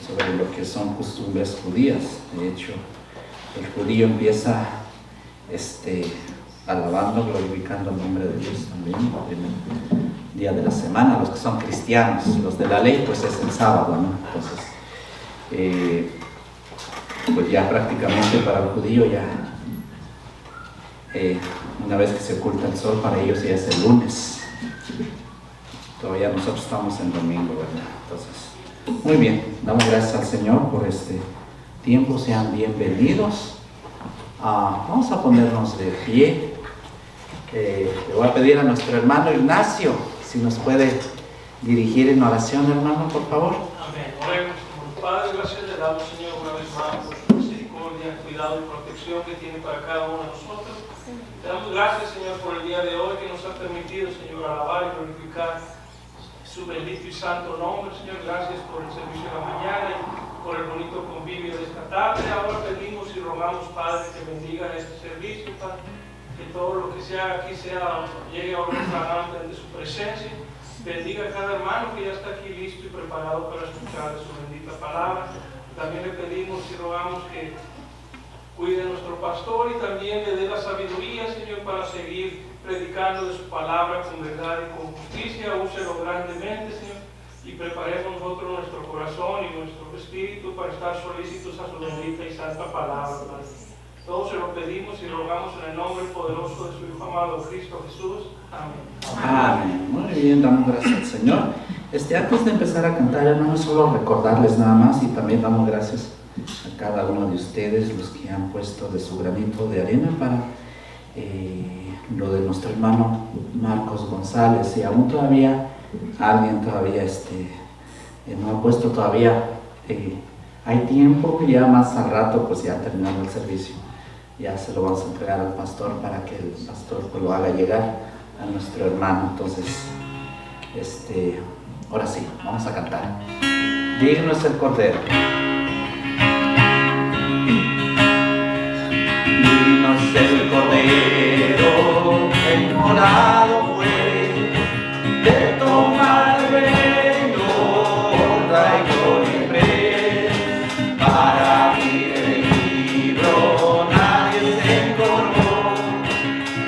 sobre lo que son costumbres judías. De hecho, el judío empieza alabando, glorificando el nombre de Dios también el primer día de la semana. Los que son cristianos, los de la ley, pues es el sábado, ¿no? Entonces, pues ya prácticamente para el judío ya una vez que se oculta el sol, para ellos ya es el lunes. Todavía nosotros estamos en domingo, ¿verdad? Entonces, muy bien, damos gracias al Señor por este tiempo. Sean bienvenidos. Vamos a ponernos de pie. Le voy a pedir a nuestro hermano Ignacio si nos puede dirigir en oración, hermano, por favor. Amén. Oremos. Padre, gracias le damos, Señor, una vez más por su misericordia, cuidado y protección que tiene para cada uno de nosotros. Te damos gracias, Señor, por el día de hoy que nos ha permitido, Señor, alabar y glorificar su bendito y santo nombre. Señor, gracias por el servicio de la mañana y por el bonito convivio de esta tarde. Ahora pedimos y rogamos, Padre, que bendiga este servicio, Padre, que todo lo que se haga aquí llegue a obra fragante ante su presencia. Bendiga a cada hermano que ya está aquí listo y preparado para escuchar su bendita palabra. También le pedimos y rogamos que cuide a nuestro pastor y también le dé la sabiduría, Señor, para seguir predicando de su palabra con verdad y con justicia. Úselo grandemente, Señor, y preparemos nosotros nuestro corazón y nuestro espíritu para estar solícitos a su bendita y santa palabra, Padre. Todo se lo pedimos y rogamos en el nombre poderoso de su Hijo amado Cristo Jesús. Amén. Amén. Muy bien, damos gracias al Señor. Antes de empezar a cantar, hermanos, solo recordarles nada más, y también damos gracias a cada uno de ustedes, los que han puesto de su granito de arena para lo de nuestro hermano Marcos González. Y aún todavía alguien no ha puesto todavía, hay tiempo, ya más al rato, pues ya terminando el servicio, ya se lo vamos a entregar al pastor para que el pastor pues lo haga llegar a nuestro hermano. Entonces, ahora sí, vamos a cantar. Digno es el Cordero. Digno es el Cordero, el morado fue, de tomar el reino, honra y gloria y paz. Para abrir el libro nadie se encorvó,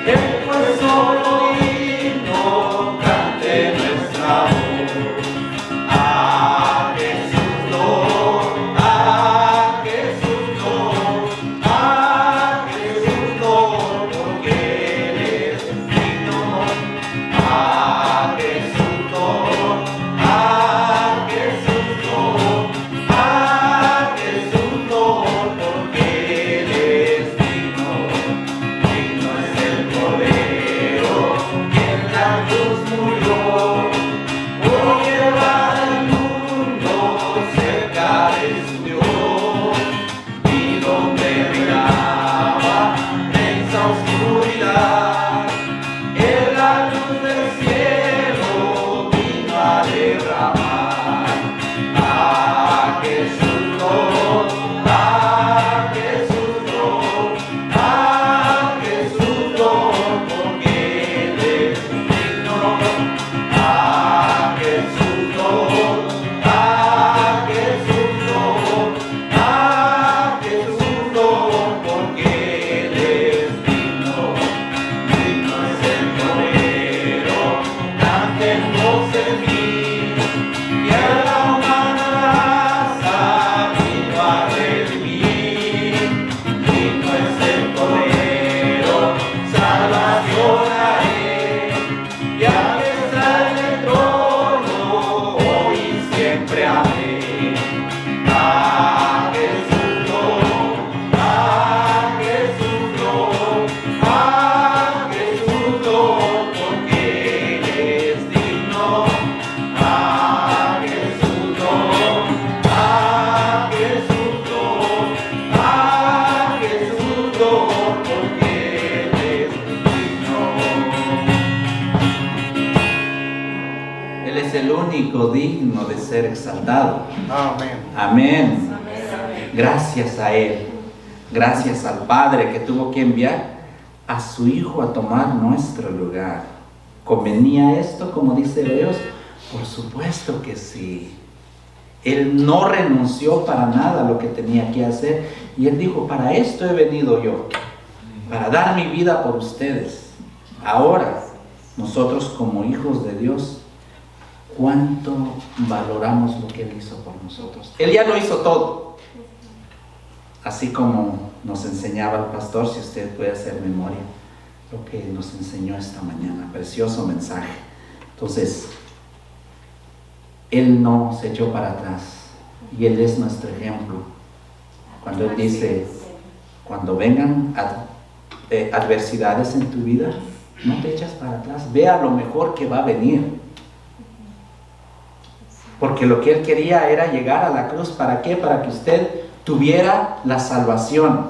él fue solo digno, cante nuestra voz. A Jesús no, a Jesús no, a Jesús no, porque Él es digno. A Jesús no, a Jesús no, a Jesús no, porque Él es digno. Digno es el Cordero que en la cruz murió, por llevar al mundo cerca de su Dios, y donde reinaba densa oscuridad, en la luz del cielo vino a derramar. A Jesús no, a Jesús no, a Jesús no, porque Él es digno. A Jesús no, a Jesús no, a Jesús no, porque Él es digno. Digno es el Cordero, cantemos en mí, que a la humana raza vino a redimir. Digno es el Cordero, salvación a Él, y a que está en el trono, hoy y siempre. Amén. A Jesús no, a Jesús no, a Jesús no, porque Él es digno. A Jesús no, a Jesús no, a Jesús no, porque Él es digno. Él es el único digno de ser exaltado. Amén. Amén. Gracias a Él, gracias al Padre que tuvo que enviar a su Hijo a tomar nuestro lugar. ¿Convenía esto, como dice Hebreos? Por supuesto que sí. Él no renunció para nada a lo que tenía que hacer. Y Él dijo, para esto he venido yo, para dar mi vida por ustedes. Ahora, nosotros como hijos de Dios, ¿cuánto valoramos lo que Él hizo por nosotros? Él ya lo hizo todo. Así como nos enseñaba el pastor, si usted puede hacer memoria, lo que nos enseñó esta mañana. Precioso mensaje. Entonces, Él no se echó para atrás y Él es nuestro ejemplo. Cuando Él dice, cuando vengan adversidades en tu vida, no te echas para atrás, vea lo mejor que va a venir. Porque lo que Él quería era llegar a la cruz. ¿Para qué? Para que usted tuviera la salvación.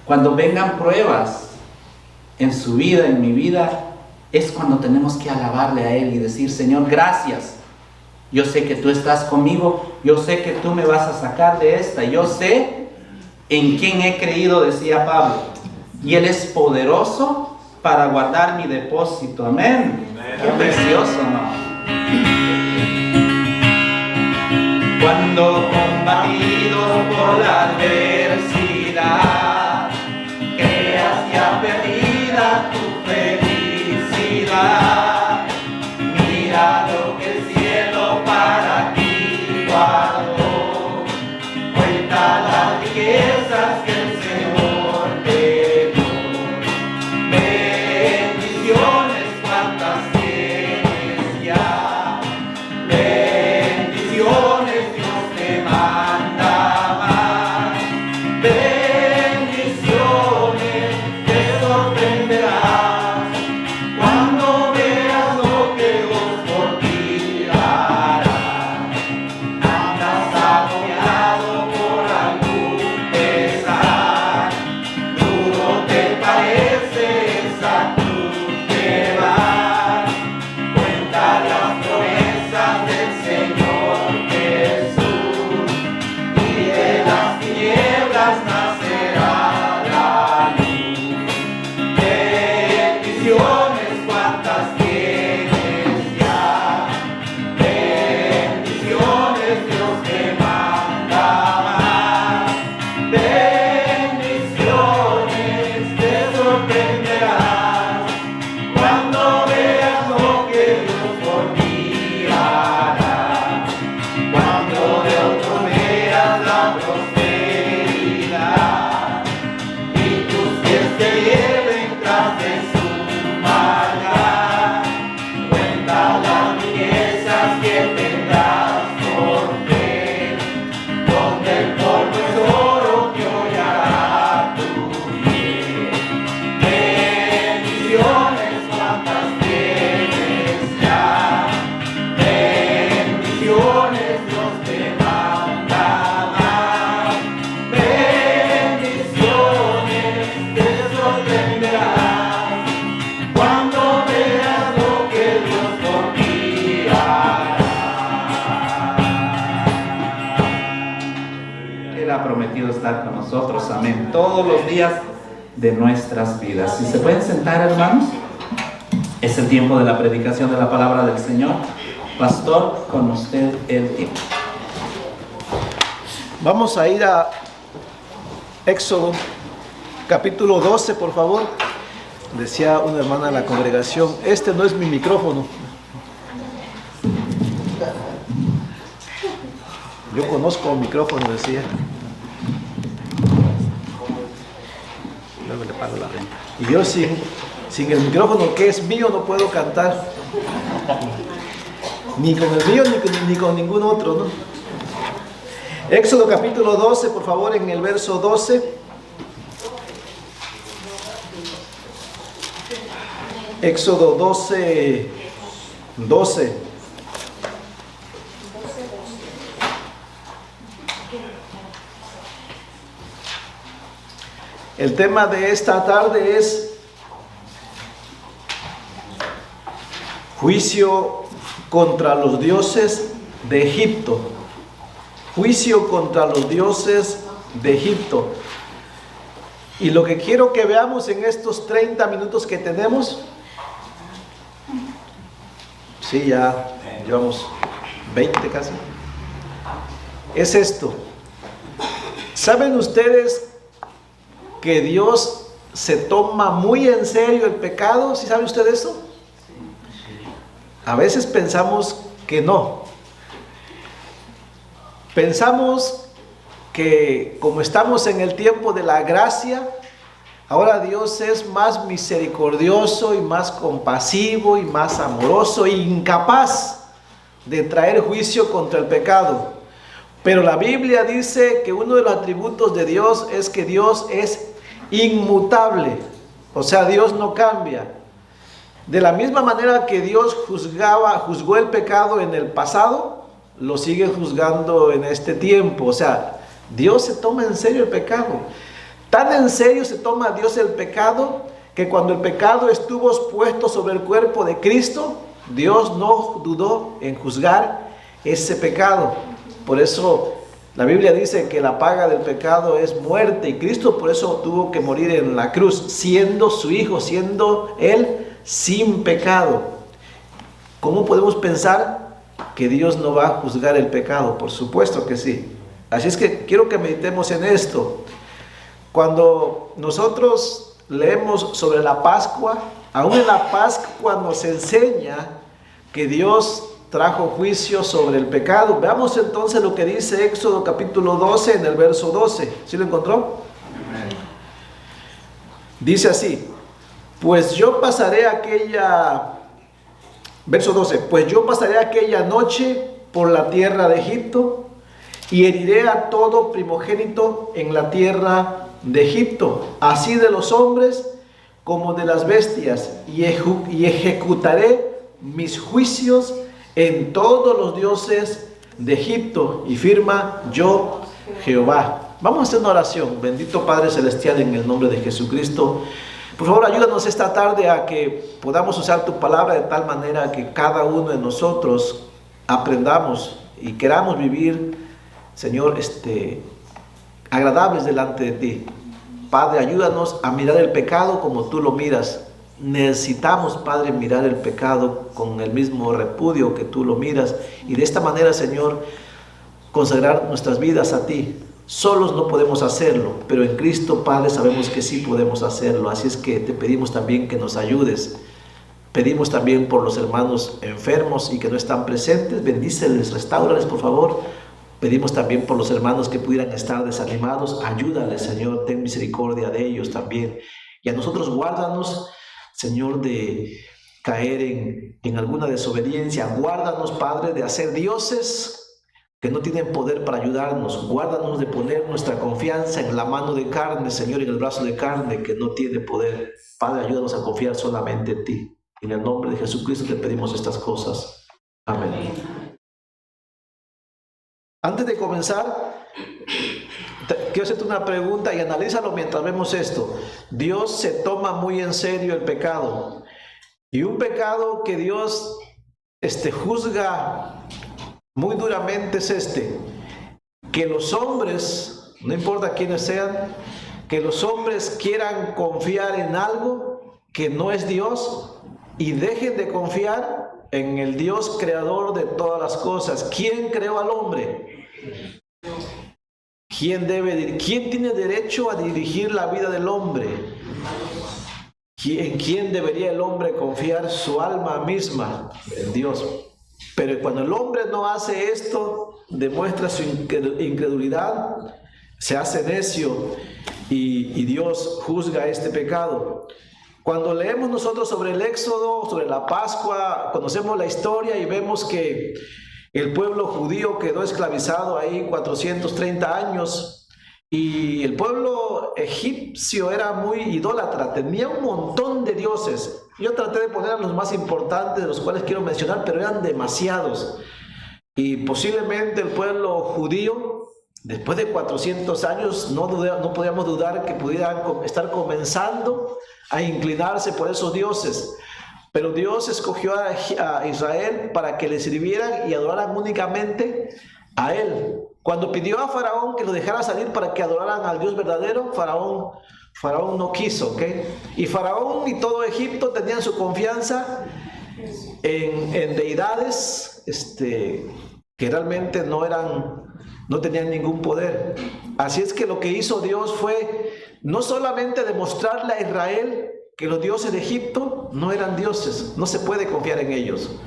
Cuando vengan pruebas en su vida, en mi vida, es cuando tenemos que alabarle a Él y decir, Señor, gracias. Yo sé que tú estás conmigo, yo sé que tú me vas a sacar de esta, yo sé en quién he creído, decía Pablo, y Él es poderoso para guardar mi depósito. Amén. Qué precioso, ¿no? Cuando combatidos por la adversidad, creas ya perdida tu felicidad, mira lo que el cielo para ti guardó, cuenta las riquezas que el Señor te dio, bendiciones cuantas tienes ya, bendiciones Dios te manda más, bendiciones te sorprenderás cuando veas lo que Dios por ti hará. Andas agobiado por algún pesar, duro te parece esa cruz llevar, cuenta las promesas del Señor Jesús, y de las tinieblas nacerá la luz. Bendiciones cuantas tienes ya, bendiciones Dios te manda más, bendiciones te sorprenderás cuando veas lo que Dios por ti hará, cuando de otro veas la prosperidad y tus pies te lleven tras de su maldad, cuenta las riquezas que tendrás por fe, donde el polvo es oro que hoy hará tu piel. Bendiciones cuantas tienes ya, bendiciones Dios te manda más, bendiciones te sorprenderás cuando veas lo que Dios por ti hará. Él ha prometido estar con nosotros, amén, todos los días de nuestras vidas. Si se pueden sentar, hermanos, es el tiempo de la predicación de la palabra del Señor. Pastor, con usted el tiempo. Vamos a ir a Éxodo capítulo 12, por favor. Decía una hermana de la congregación, este no es mi micrófono. Yo conozco el micrófono, decía. Luego le pago la renta. Y yo sin el micrófono que es mío no puedo cantar. Ni con el mío ni con ningún otro, ¿no? Éxodo capítulo 12, por favor, en el verso 12. Éxodo 12, 12. El tema de esta tarde es juicio contra los dioses de Egipto. Juicio contra los dioses de Egipto. Y lo que quiero que veamos en estos 30 minutos que tenemos, sí, ya llevamos 20 casi. es esto. ¿Saben ustedes que Dios se toma muy en serio el pecado? ¿Sí sabe usted eso? A veces pensamos que no. Pensamos que como estamos en el tiempo de la gracia, ahora Dios es más misericordioso y más compasivo y más amoroso e incapaz de traer juicio contra el pecado. Pero la Biblia dice que uno de los atributos de Dios es que Dios es inmutable. O sea, Dios no cambia. De la misma manera que Dios juzgó el pecado en el pasado, lo sigue juzgando en este tiempo. O sea, Dios se toma en serio el pecado. Tan en serio se toma Dios el pecado que cuando el pecado estuvo puesto sobre el cuerpo de Cristo, Dios no dudó en juzgar ese pecado. Por eso la Biblia dice que la paga del pecado es muerte, y Cristo por eso tuvo que morir en la cruz, siendo su Hijo, siendo Él sin pecado. ¿Cómo podemos pensar que Dios no va a juzgar el pecado? Por supuesto que sí. Así es que quiero que meditemos en esto. Cuando nosotros leemos sobre la Pascua, aún en la Pascua nos enseña que Dios trajo juicio sobre el pecado. Veamos entonces lo que dice Éxodo capítulo 12 en el verso 12. ¿Sí lo encontró? Dice así: pues yo pasaré verso 12, pues yo pasaré aquella noche por la tierra de Egipto y heriré a todo primogénito en la tierra de Egipto, así de los hombres como de las bestias, y ejecutaré mis juicios en todos los dioses de Egipto, y firma yo Jehová. Vamos a hacer una oración. Bendito Padre Celestial, en el nombre de Jesucristo, por favor ayúdanos esta tarde a que podamos usar tu palabra de tal manera que cada uno de nosotros aprendamos y queramos vivir, Señor, agradables delante de ti. Padre, ayúdanos a mirar el pecado como tú lo miras. Necesitamos, Padre, mirar el pecado con el mismo repudio que tú lo miras, y de esta manera, Señor, consagrar nuestras vidas a ti. Solos no podemos hacerlo, pero en Cristo, Padre, sabemos que sí podemos hacerlo. Así es que te pedimos también que nos ayudes. Pedimos también por los hermanos enfermos y que no están presentes. Bendíceles, restáurales, por favor. Pedimos también por los hermanos que pudieran estar desanimados. Ayúdales, Señor, ten misericordia de ellos también. Y a nosotros guárdanos, Señor, de caer en alguna desobediencia. Guárdanos, Padre, de hacer dioses que no tienen poder para ayudarnos. Guárdanos de poner nuestra confianza en la mano de carne, Señor, en el brazo de carne que no tiene poder. Padre, ayúdanos a confiar solamente en ti. En el nombre de Jesucristo te pedimos estas cosas. Amén. Antes de comenzar, quiero hacerte una pregunta y analízalo mientras vemos esto. Dios se toma muy en serio el pecado. Y un pecado que Dios juzga muy duramente es que los hombres, no importa quiénes sean, que los hombres quieran confiar en algo que no es Dios y dejen de confiar en el Dios creador de todas las cosas. ¿Quién creó al hombre? ¿Quién tiene derecho a dirigir la vida del hombre? ¿En quién debería el hombre confiar su alma misma? En Dios. Pero cuando el hombre no hace esto, demuestra su incredulidad, se hace necio y Dios juzga este pecado. Cuando leemos nosotros sobre el Éxodo, sobre la Pascua, conocemos la historia y vemos que el pueblo judío quedó esclavizado ahí 430 años y el pueblo egipcio era muy idólatra, tenía un montón de dioses. Yo traté de poner a los más importantes, de los cuales quiero mencionar, pero eran demasiados. Y posiblemente el pueblo judío, después de 400 años, no podíamos dudar que pudieran estar comenzando a inclinarse por esos dioses. Pero Dios escogió a Israel para que le sirvieran y adoraran únicamente a Él. Cuando pidió a Faraón que lo dejara salir para que adoraran al Dios verdadero, Faraón no quiso, ¿ok? Y Faraón y todo Egipto tenían su confianza en deidades que realmente no tenían ningún poder. Así es que lo que hizo Dios fue no solamente demostrarle a Israel que los dioses de Egipto no eran dioses, no se puede confiar en ellos,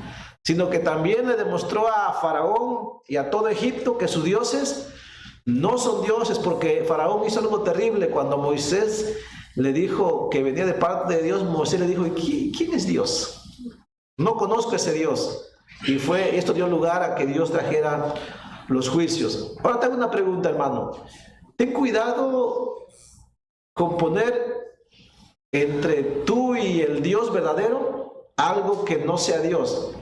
sino que también le demostró a Faraón y a todo Egipto que sus dioses no son dioses, porque Faraón hizo algo terrible. Cuando Moisés le dijo que venía de parte de Dios, Moisés le dijo: ¿quién es Dios? No conozco a ese Dios. Y esto dio lugar a que Dios trajera los juicios. Ahora tengo una pregunta, hermano. Ten cuidado con poner entre tú y el Dios verdadero algo que no sea Dios.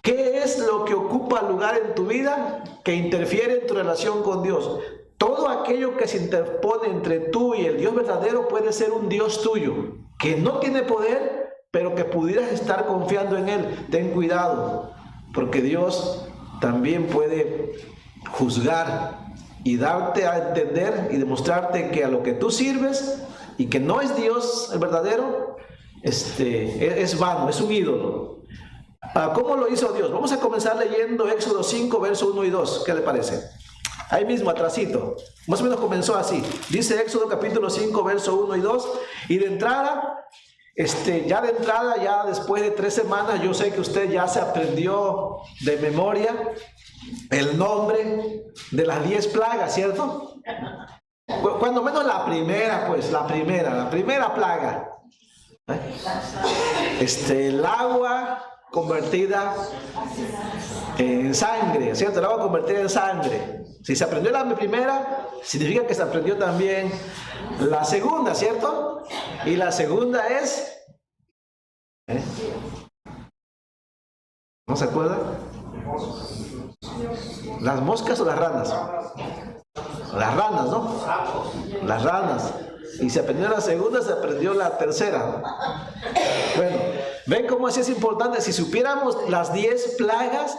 ¿Qué es lo que ocupa lugar en tu vida que interfiere en tu relación con Dios? Todo aquello que se interpone entre tú y el Dios verdadero puede ser un Dios tuyo, que no tiene poder, pero que pudieras estar confiando en Él. Ten cuidado, porque Dios también puede juzgar y darte a entender y demostrarte que a lo que tú sirves y que no es Dios el verdadero, es vano, es un ídolo. ¿Cómo lo hizo Dios? Vamos a comenzar leyendo Éxodo 5, verso 1 y 2. ¿Qué le parece? Ahí mismo, atrasito. Más o menos comenzó así. Dice Éxodo capítulo 5, verso 1 y 2. Y de entrada, ya después de 3 semanas, yo sé que usted ya se aprendió de memoria el nombre de las 10 plagas, ¿cierto? Cuando menos la primera plaga. El agua convertida en sangre, ¿cierto? El agua convertida en sangre. Si se aprendió la primera, significa que se aprendió también la segunda, ¿cierto? Y la segunda es... ¿No se acuerda? ¿Las moscas o las ranas? Las ranas, ¿no? Las ranas. Y se aprendió la segunda, se aprendió la tercera. Bueno, ven cómo así es importante. Si supiéramos las 10 plagas,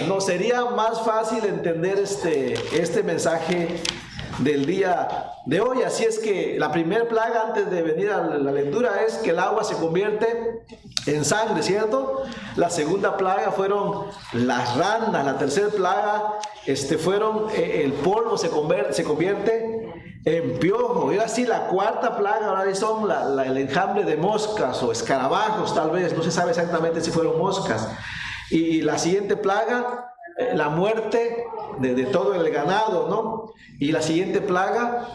nos sería más fácil entender este mensaje del día de hoy. Así es que la primera plaga, antes de venir a la lectura, es que el agua se convierte en sangre, ¿cierto? La segunda plaga fueron las ranas. La tercera plaga fueron el polvo se convierte en piojo. Y así la cuarta plaga ahora son el enjambre de moscas o escarabajos, tal vez, no se sabe exactamente si fueron moscas. Y la siguiente plaga, la muerte de todo el ganado, ¿no? Y la siguiente plaga,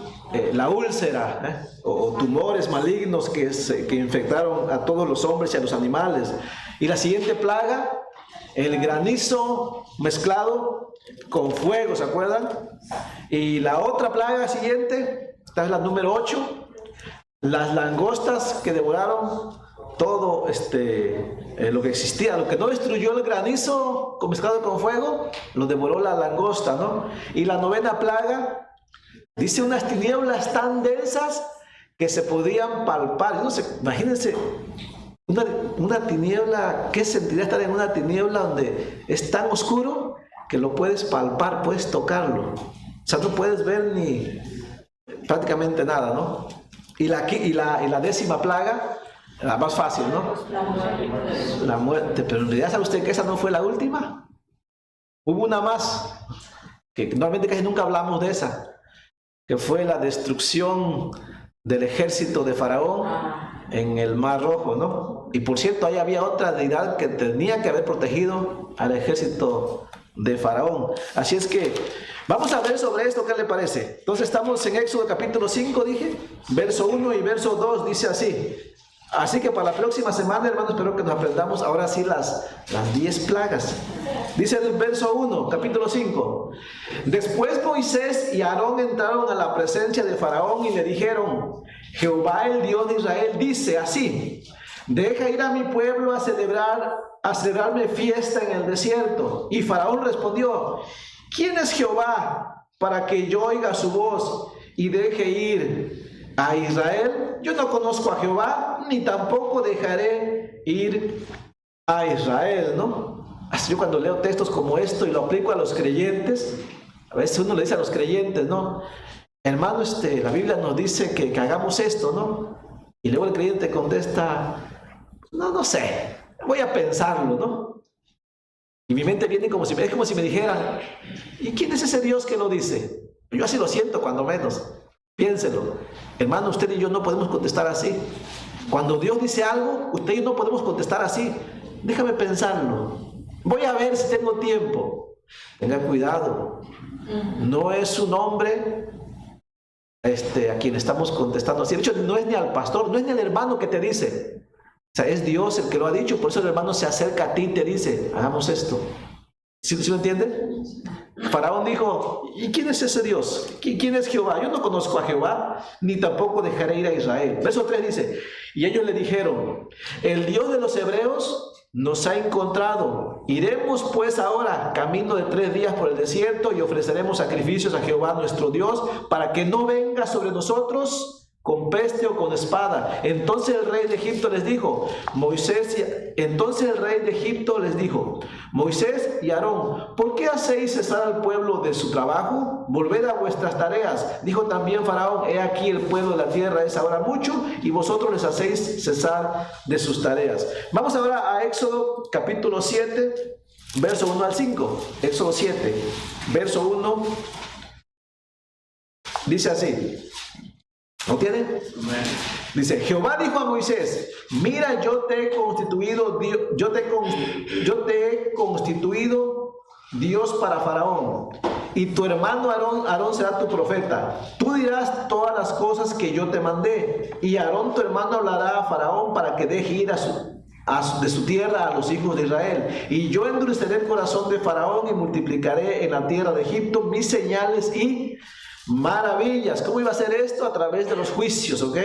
la úlcera, o tumores malignos que infectaron a todos los hombres y a los animales. Y la siguiente plaga, el granizo mezclado con fuego, ¿se acuerdan? Y la otra plaga siguiente, esta es la número 8, las langostas que devoraron todo lo que existía. Lo que no destruyó el granizo mezclado con fuego, lo devoró la langosta, ¿no? Y la novena plaga, dice unas tinieblas tan densas que se podían palpar. No sé, imagínense una tiniebla. ¿Qué sentiría estar en una tiniebla donde es tan oscuro que lo puedes palpar, puedes tocarlo? O sea, no puedes ver ni prácticamente nada, ¿no? Y la 10ª plaga, la más fácil, ¿no? La muerte. Pero en realidad, ¿sabe usted que esa no fue la última? Hubo una más, que normalmente casi nunca hablamos de esa, que fue la destrucción del ejército de Faraón en el Mar Rojo, ¿no? Y por cierto, ahí había otra deidad que tenía que haber protegido al ejército de Faraón. Así es que vamos a ver sobre esto, ¿qué le parece? Entonces estamos en Éxodo capítulo 5, dije, verso 1 y verso 2, dice así. Así que para la próxima semana, hermanos, espero que nos aprendamos ahora sí las 10 plagas. Dice el verso 1, capítulo 5. Después Moisés y Aarón entraron a la presencia de Faraón y le dijeron: Jehová, el Dios de Israel, dice así: deja ir a mi pueblo a celebrarme fiesta en el desierto. Y Faraón respondió: ¿quién es Jehová para que yo oiga su voz y deje ir a Israel? Yo no conozco a Jehová, ni tampoco dejaré ir a Israel, ¿no? Así yo cuando leo textos como esto y lo aplico a los creyentes, a veces uno le dice a los creyentes, ¿no? Hermano, la Biblia nos dice que hagamos esto, ¿no? Y luego el creyente contesta: no sé, voy a pensarlo, ¿no? Y mi mente viene es como si me dijeran, ¿y quién es ese Dios que lo dice? Yo así lo siento, cuando menos. Piénselo. Hermano, usted y yo no podemos contestar así. Cuando Dios dice algo, usted y yo no podemos contestar así. Déjame pensarlo. Voy a ver si tengo tiempo. Tenga cuidado. No es un hombre a quien estamos contestando así. De hecho, no es ni al pastor, no es ni al hermano que te dice. O sea, es Dios el que lo ha dicho. Por eso el hermano se acerca a ti y te dice, hagamos esto. ¿Sí lo entiende? Faraón dijo, ¿y quién es ese Dios? ¿Quién es Jehová? Yo no conozco a Jehová, ni tampoco dejaré ir a Israel. Verso 3 dice, y ellos le dijeron, el Dios de los hebreos nos ha encontrado. Iremos pues ahora camino de 3 días por el desierto y ofreceremos sacrificios a Jehová nuestro Dios para que no venga sobre nosotros con peste o con espada. Entonces el rey de Egipto les dijo, Moisés y Aarón, ¿por qué hacéis cesar al pueblo de su trabajo? Volved a vuestras tareas. Dijo también Faraón, he aquí el pueblo de la tierra es ahora mucho y vosotros les hacéis cesar de sus tareas. Vamos ahora a Éxodo capítulo 7, verso 1 al 5. Éxodo 7, verso 1, dice así. ¿No tiene? Dice, Jehová dijo a Moisés, mira, yo te he constituido Dios para Faraón, y tu hermano Aarón será tu profeta. Tú dirás todas las cosas que yo te mandé, y Aarón tu hermano hablará a Faraón para que deje ir de su tierra a los hijos de Israel. Y yo endureceré el corazón de Faraón y multiplicaré en la tierra de Egipto mis señales y maravillas. ¿Cómo iba a ser esto? A través de los juicios, ¿ok?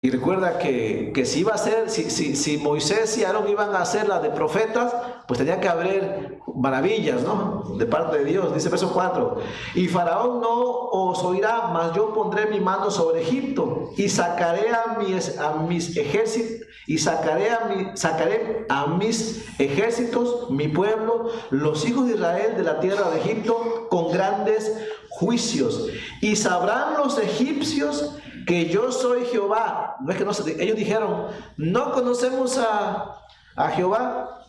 Y recuerda que si iba a ser, si Moisés y Aarón iban a hacer la de profetas, pues tenía que haber maravillas, ¿no? De parte de Dios. Dice verso 4, y Faraón no os oirá, mas yo pondré mi mano sobre Egipto y sacaré a mis ejércitos y sacaré a mis ejércitos, mi pueblo, los hijos de Israel de la tierra de Egipto con grandes juicios, y sabrán los egipcios que yo soy Jehová. No es que no, ellos dijeron, no conocemos a Jehová,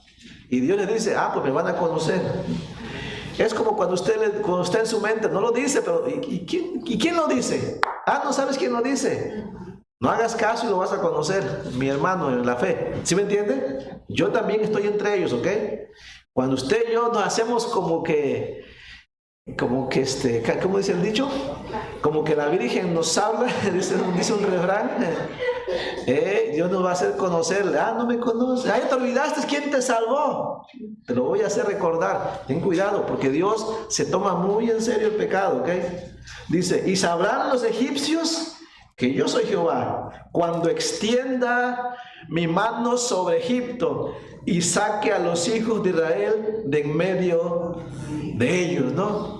y Dios les dice, pues me van a conocer. Es como cuando usted en su mente no lo dice, pero ¿y quién lo dice? No sabes quién lo dice. No hagas caso y lo vas a conocer, mi hermano en la fe. ¿Sí me entiende? Yo también estoy entre ellos, ¿ok? Cuando usted y yo nos hacemos como que ¿cómo dice el dicho? Como que la Virgen nos habla, dice un refrán. Dios nos va a hacer conocerle. No me conoces. Ya te olvidaste quién te salvó. Te lo voy a hacer recordar. Ten cuidado, porque Dios se toma muy en serio el pecado, ¿ok? Dice, y sabrán los egipcios que yo soy Jehová, cuando extienda mi mano sobre Egipto y saque a los hijos de Israel de en medio de ellos, ¿no?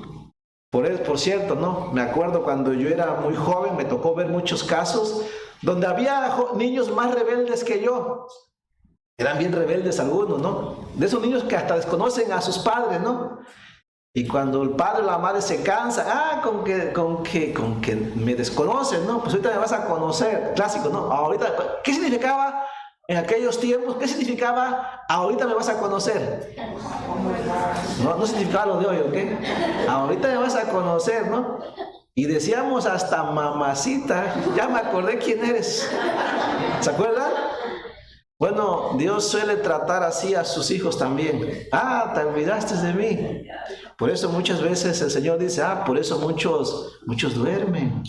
Por cierto, ¿no? Me acuerdo cuando yo era muy joven, me tocó ver muchos casos donde había niños más rebeldes que yo. Eran bien rebeldes algunos, ¿no? De esos niños que hasta desconocen a sus padres, ¿no? Y cuando el padre o la madre se cansa, con que me desconocen, ¿no? Pues ahorita me vas a conocer. Clásico, ¿no? Ahorita, ¿qué significaba en aquellos tiempos? ¿Qué significaba ahorita me vas a conocer? No significaba lo de hoy, ¿ok? Ahorita me vas a conocer, ¿no? Y decíamos hasta mamacita, ya me acordé quién eres. ¿Se acuerdan? Bueno, Dios suele tratar así a sus hijos también. Te olvidaste de mí. Por eso muchas veces el Señor dice, por eso muchos duermen.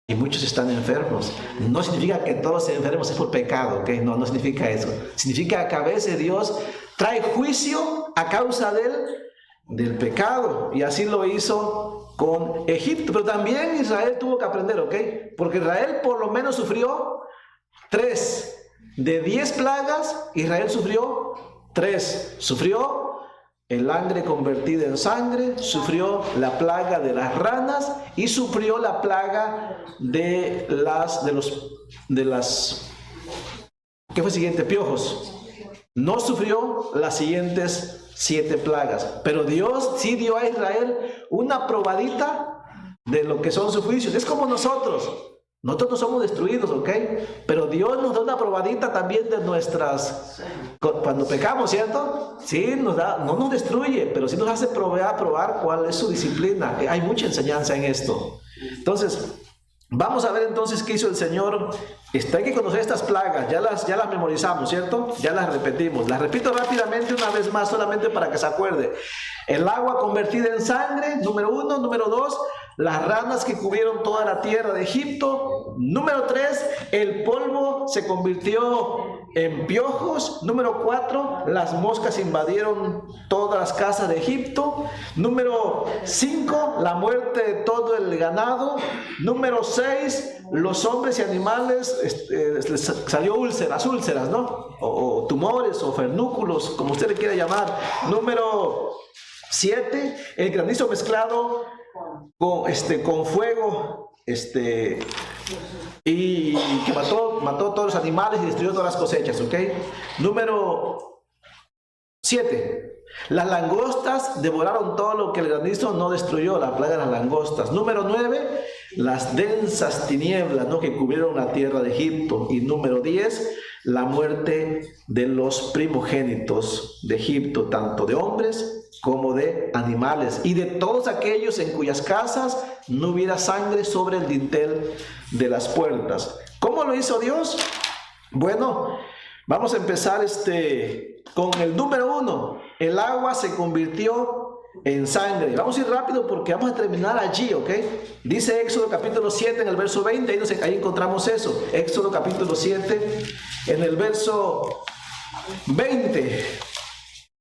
Y muchos están enfermos. No significa que todos se enfermos es por pecado, ¿ok? No significa eso. Significa que a veces Dios trae juicio a causa del pecado. Y así lo hizo con Egipto. Pero también Israel tuvo que aprender, ¿ok? Porque Israel por lo menos sufrió 3. De 10 plagas, Israel sufrió 3. Sufrió el hambre convertida en sangre, sufrió la plaga de las ranas y sufrió la plaga de las ¿qué fue siguiente? Piojos. No sufrió las siguientes 7 plagas, pero Dios sí dio a Israel una probadita de lo que son sus juicios. Es como nosotros no somos destruidos, ¿ok? Pero Dios nos da una probadita también de nuestras Cuando pecamos, ¿cierto? Sí, no nos destruye, pero sí nos hace probar cuál es su disciplina. Hay mucha enseñanza en esto. Entonces, vamos a ver entonces qué hizo el Señor. Hay que conocer estas plagas, ya las memorizamos, ¿cierto? Ya las repetimos. Las repito rápidamente una vez más, solamente para que se acuerde. El agua convertida en sangre, número 1. Número 2, las ranas que cubrieron toda la tierra de Egipto. Número 3, el polvo se convirtió en piojos. Número 4, las moscas invadieron todas las casas de Egipto. Número 5, la muerte de todo el ganado. Número 6, los hombres y animales, les salió úlceras, ¿no? O tumores o fernúculos, como usted le quiera llamar. Número 7, el granizo mezclado con fuego, y que mató todos los animales y destruyó todas las cosechas, ¿ok? Número 7, las langostas devoraron todo lo que el granizo no destruyó, la plaga de las langostas. Número 9, las densas tinieblas, ¿no?, que cubrieron la tierra de Egipto. Y número 10, la muerte de los primogénitos de Egipto, tanto de hombres como de animales, y de todos aquellos en cuyas casas no hubiera sangre sobre el dintel de las puertas. ¿Cómo lo hizo Dios? Bueno, vamos a empezar con el número 1. El agua se convirtió en sangre. Vamos a ir rápido porque vamos a terminar allí, ¿ok? Dice Éxodo capítulo 7 en el verso 20, ahí encontramos eso. Éxodo capítulo 7 en el verso 20.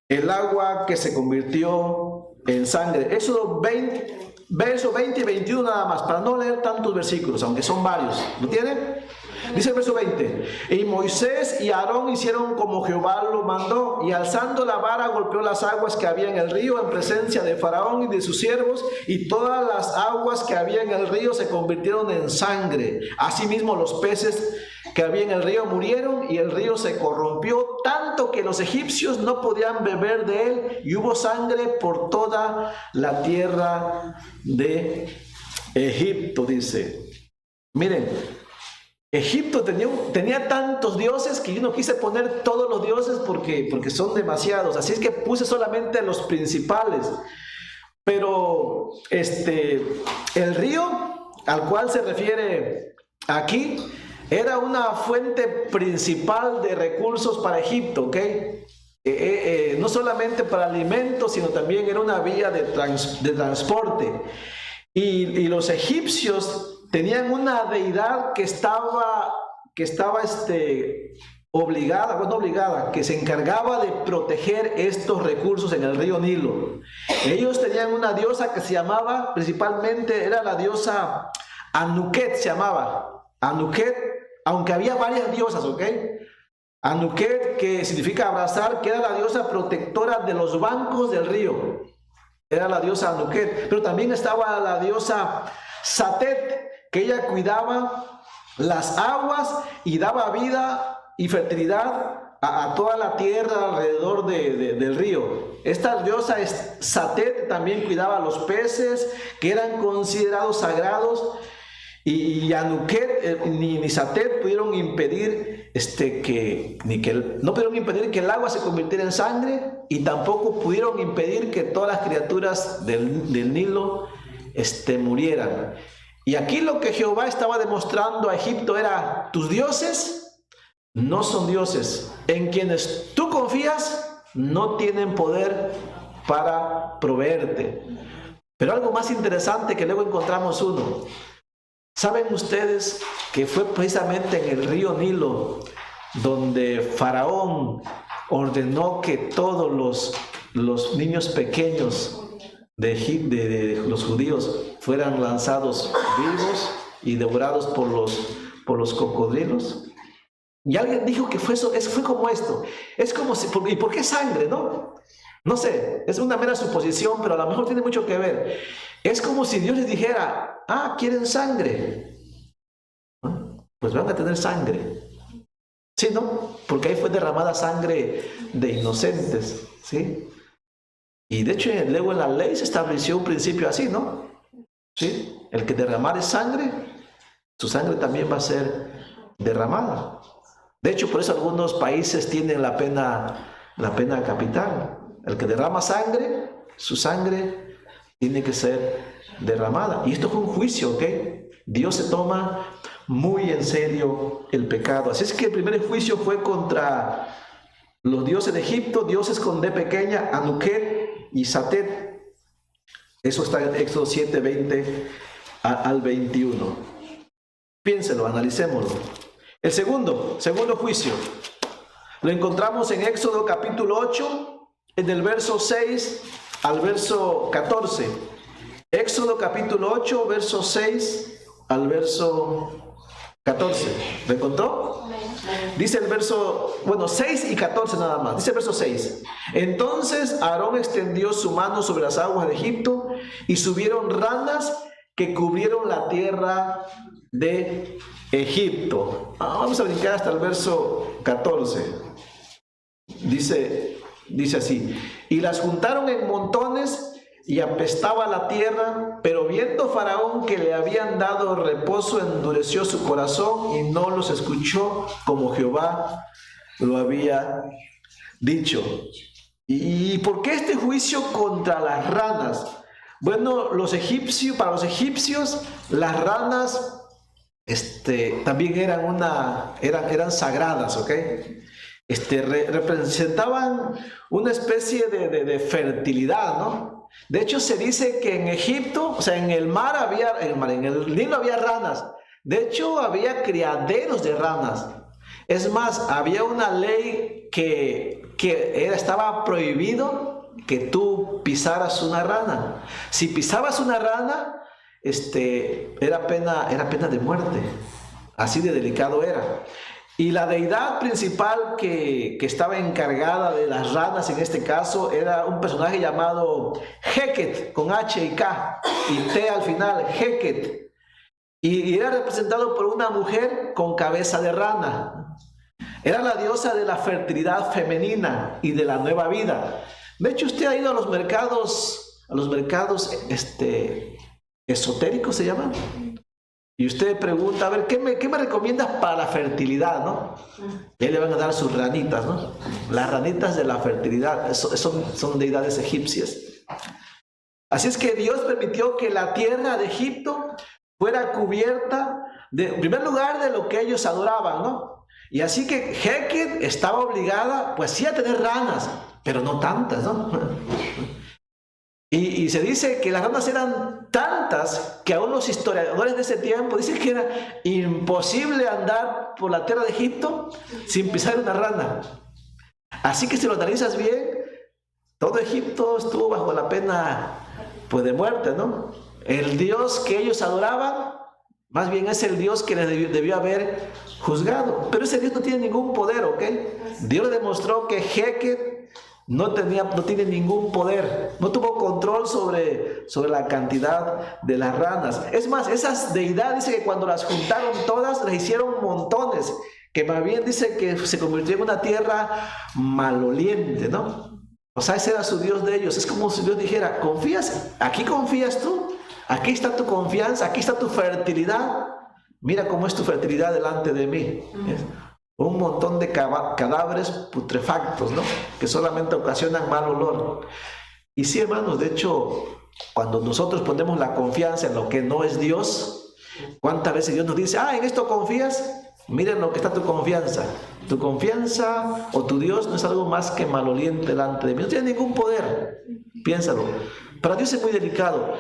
El agua que se convirtió en sangre. Éxodo 20, verso 20 y 21 nada más, para no leer tantos versículos, aunque son varios. ¿Lo tienen? Dice el verso 20: y Moisés y Aarón hicieron como Jehová lo mandó, y alzando la vara golpeó las aguas que había en el río en presencia de Faraón y de sus siervos, y todas las aguas que había en el río se convirtieron en sangre. Asimismo los peces que había en el río murieron, y el río se corrompió tanto que los egipcios no podían beber de él, y hubo sangre por toda la tierra de Egipto. Dice, miren, Egipto tenía tantos dioses que yo no quise poner todos los dioses porque son demasiados, así es que puse solamente los principales. Pero el río al cual se refiere aquí era una fuente principal de recursos para Egipto, ¿ok? No solamente para alimentos, sino también era una vía de transporte. Y los egipcios tenían una deidad que estaba obligada, que se encargaba de proteger estos recursos en el río Nilo. Ellos tenían una diosa que se llamaba, principalmente era la diosa Anuket, se llamaba Anuket, aunque había varias diosas, ¿ok? Anuket, que significa abrazar, que era la diosa protectora de los bancos del río. Era la diosa Anuket, pero también estaba la diosa Satet, que ella cuidaba las aguas y daba vida y fertilidad a toda la tierra alrededor del río. Esta diosa Satet también cuidaba los peces, que eran considerados sagrados, y Anuket ni Satet pudieron impedir no pudieron impedir que el agua se convirtiera en sangre, y tampoco pudieron impedir que todas las criaturas del Nilo murieran. Y aquí lo que Jehová estaba demostrando a Egipto era: tus dioses no son dioses, en quienes tú confías no tienen poder para proveerte. Pero algo más interesante, que luego encontramos uno. ¿Saben ustedes que fue precisamente en el río Nilo donde Faraón ordenó que todos los niños pequeños de los judíos fueran lanzados vivos y devorados por los cocodrilos? Y alguien dijo que fue como esto. Es como si, ¿y por qué sangre, no? No sé, es una mera suposición, pero a lo mejor tiene mucho que ver. Es como si Dios les dijera: ¿quieren sangre? Pues van a tener sangre. ¿Sí, no? Porque ahí fue derramada sangre de inocentes, ¿sí? Y de hecho, luego en la ley se estableció un principio así, ¿no? ¿Sí? El que derramare sangre, su sangre también va a ser derramada. De hecho, por eso algunos países tienen la pena capital. El que derrama sangre, su sangre tiene que ser derramada. Y esto fue un juicio, ¿ok? Dios se toma muy en serio el pecado. Así es que el primer juicio fue contra los dioses de Egipto, dioses con D pequeña, Anuket y Satet. Eso está en Éxodo 7, 20 al 21. Piénselo, analicémoslo. El segundo juicio lo encontramos en Éxodo capítulo 8, en el verso 6 al verso 14. Éxodo capítulo 8, verso 6 al verso 14. ¿Lo encontró? Dice el verso, 6 y 14 nada más. Dice el verso 6. Entonces Aarón extendió su mano sobre las aguas de Egipto y subieron ranas que cubrieron la tierra de Egipto. Vamos a brincar hasta el verso 14. Dice así: y las juntaron en montones y apestaba la tierra, pero viendo Faraón que le habían dado reposo, endureció su corazón y no los escuchó como Jehová lo había dicho. ¿Y por qué este juicio contra las ranas? Bueno, para los egipcios, las ranas también eran sagradas, ¿ok? Representaban una especie de fertilidad, ¿no? De hecho, se dice que en Egipto, o sea, en el Nilo había ranas. De hecho, había criaderos de ranas. Es más, había una ley que estaba prohibido que tú pisaras una rana. Si pisabas una rana, era pena de muerte. Así de delicado era. Y la deidad principal que estaba encargada de las ranas en este caso era un personaje llamado Heket, con H y K y T al final, Heket. Y era representado por una mujer con cabeza de rana. Era la diosa de la fertilidad femenina y de la nueva vida. De hecho, usted ha ido a los mercados esotéricos, se llaman. Y usted pregunta, a ver, ¿qué me recomiendas para la fertilidad, no? Y ahí le van a dar sus ranitas, ¿no? Las ranitas de la fertilidad, son deidades egipcias. Así es que Dios permitió que la tierra de Egipto fuera cubierta, en primer lugar, de lo que ellos adoraban, ¿no? Y así que Heket estaba obligada, pues sí, a tener ranas, pero no tantas, ¿no? Y se dice que las ranas eran tantas que aún los historiadores de ese tiempo dicen que era imposible andar por la tierra de Egipto sin pisar una rana. Así que si lo analizas bien, todo Egipto estuvo bajo la pena, pues, de muerte, ¿no? El Dios que ellos adoraban, más bien es el Dios que les debió haber juzgado. Pero ese Dios no tiene ningún poder, ¿ok? Dios le demostró que Heket no tiene ningún poder, no tuvo control sobre la cantidad de las ranas. Es más, esas deidades, dice que cuando las juntaron todas, les hicieron montones, que más bien dice que se convirtió en una tierra maloliente, ¿no? O sea, ese era su Dios de ellos. Es como si Dios dijera, ¿confías? ¿Aquí confías tú? Aquí está tu confianza, aquí está tu fertilidad. Mira cómo es tu fertilidad delante de mí. Un montón de cadáveres putrefactos, ¿no? Que solamente ocasionan mal olor. Y sí, hermanos, de hecho, cuando nosotros ponemos la confianza en lo que no es Dios, ¿cuántas veces Dios nos dice, en esto confías? Miren lo que está tu confianza. Tu confianza o tu Dios no es algo más que maloliente delante de mí. No tiene ningún poder. Piénsalo. Para Dios es muy delicado.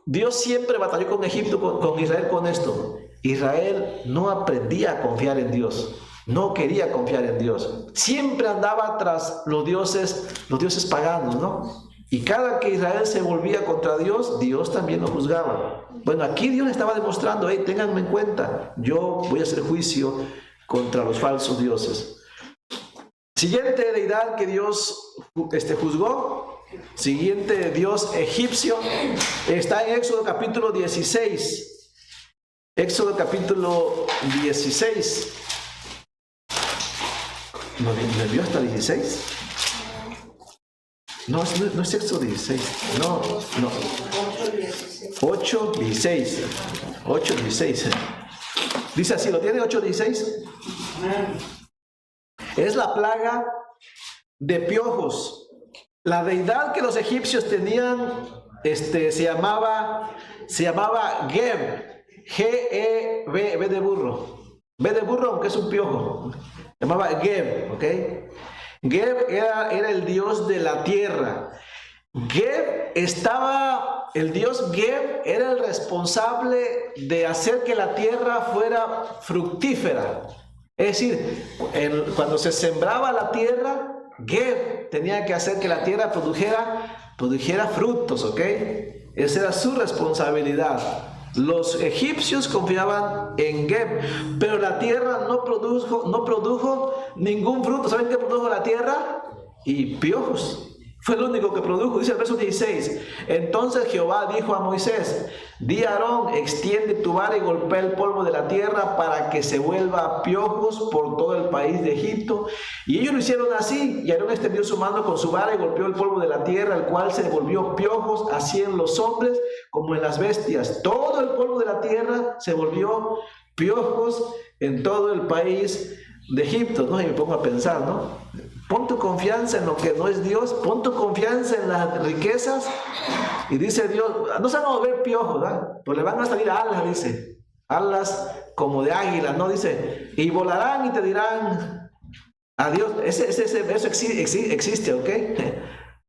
Dios siempre batalló con Egipto, con Israel, con esto. Israel no aprendía a confiar en Dios, no quería confiar en Dios, siempre andaba tras los dioses paganos, ¿no? Y cada que Israel se volvía contra Dios, Dios también lo juzgaba. Bueno, aquí Dios le estaba demostrando, ténganme en cuenta, yo voy a hacer juicio contra los falsos dioses. Siguiente deidad que Dios juzgó, siguiente dios egipcio, está en Éxodo capítulo 16. Éxodo capítulo 16. ¿Me vio hasta 16? No es Éxodo 16. No. 8, 16. 8, 16. Dice así, ¿lo tiene 8:16? Es la plaga de piojos. La deidad que los egipcios tenían se llamaba Geb. G-E-B, B de burro. B de burro, aunque es un piojo. Se llamaba Geb, ¿ok? Geb era el dios de la tierra. El dios Geb era el responsable de hacer que la tierra fuera fructífera. Es decir, cuando se sembraba la tierra, Geb tenía que hacer que la tierra produjera frutos, ¿ok? Esa era su responsabilidad. Los egipcios confiaban en Geb, pero la tierra no produjo ningún fruto. ¿Saben qué produjo la tierra? Y piojos. Fue el único que produjo. Dice el verso 16. Entonces Jehová dijo a Moisés: di a Aarón, extiende tu vara y golpea el polvo de la tierra para que se vuelva piojos por todo el país de Egipto. Y ellos lo hicieron así. Y Aarón extendió su mano con su vara y golpeó el polvo de la tierra, el cual se volvió piojos, así en los hombres como en las bestias. Todo el polvo de la tierra se volvió piojos en todo el país de Egipto, ¿no? Y me pongo a pensar, ¿no? Pon tu confianza en lo que no es Dios, pon tu confianza en las riquezas, y dice Dios, no se van a volver piojos, ¿verdad? Pues le van a salir alas, dice, alas como de águila, ¿no? Dice, y volarán y te dirán adiós. Eso existe, ¿ok?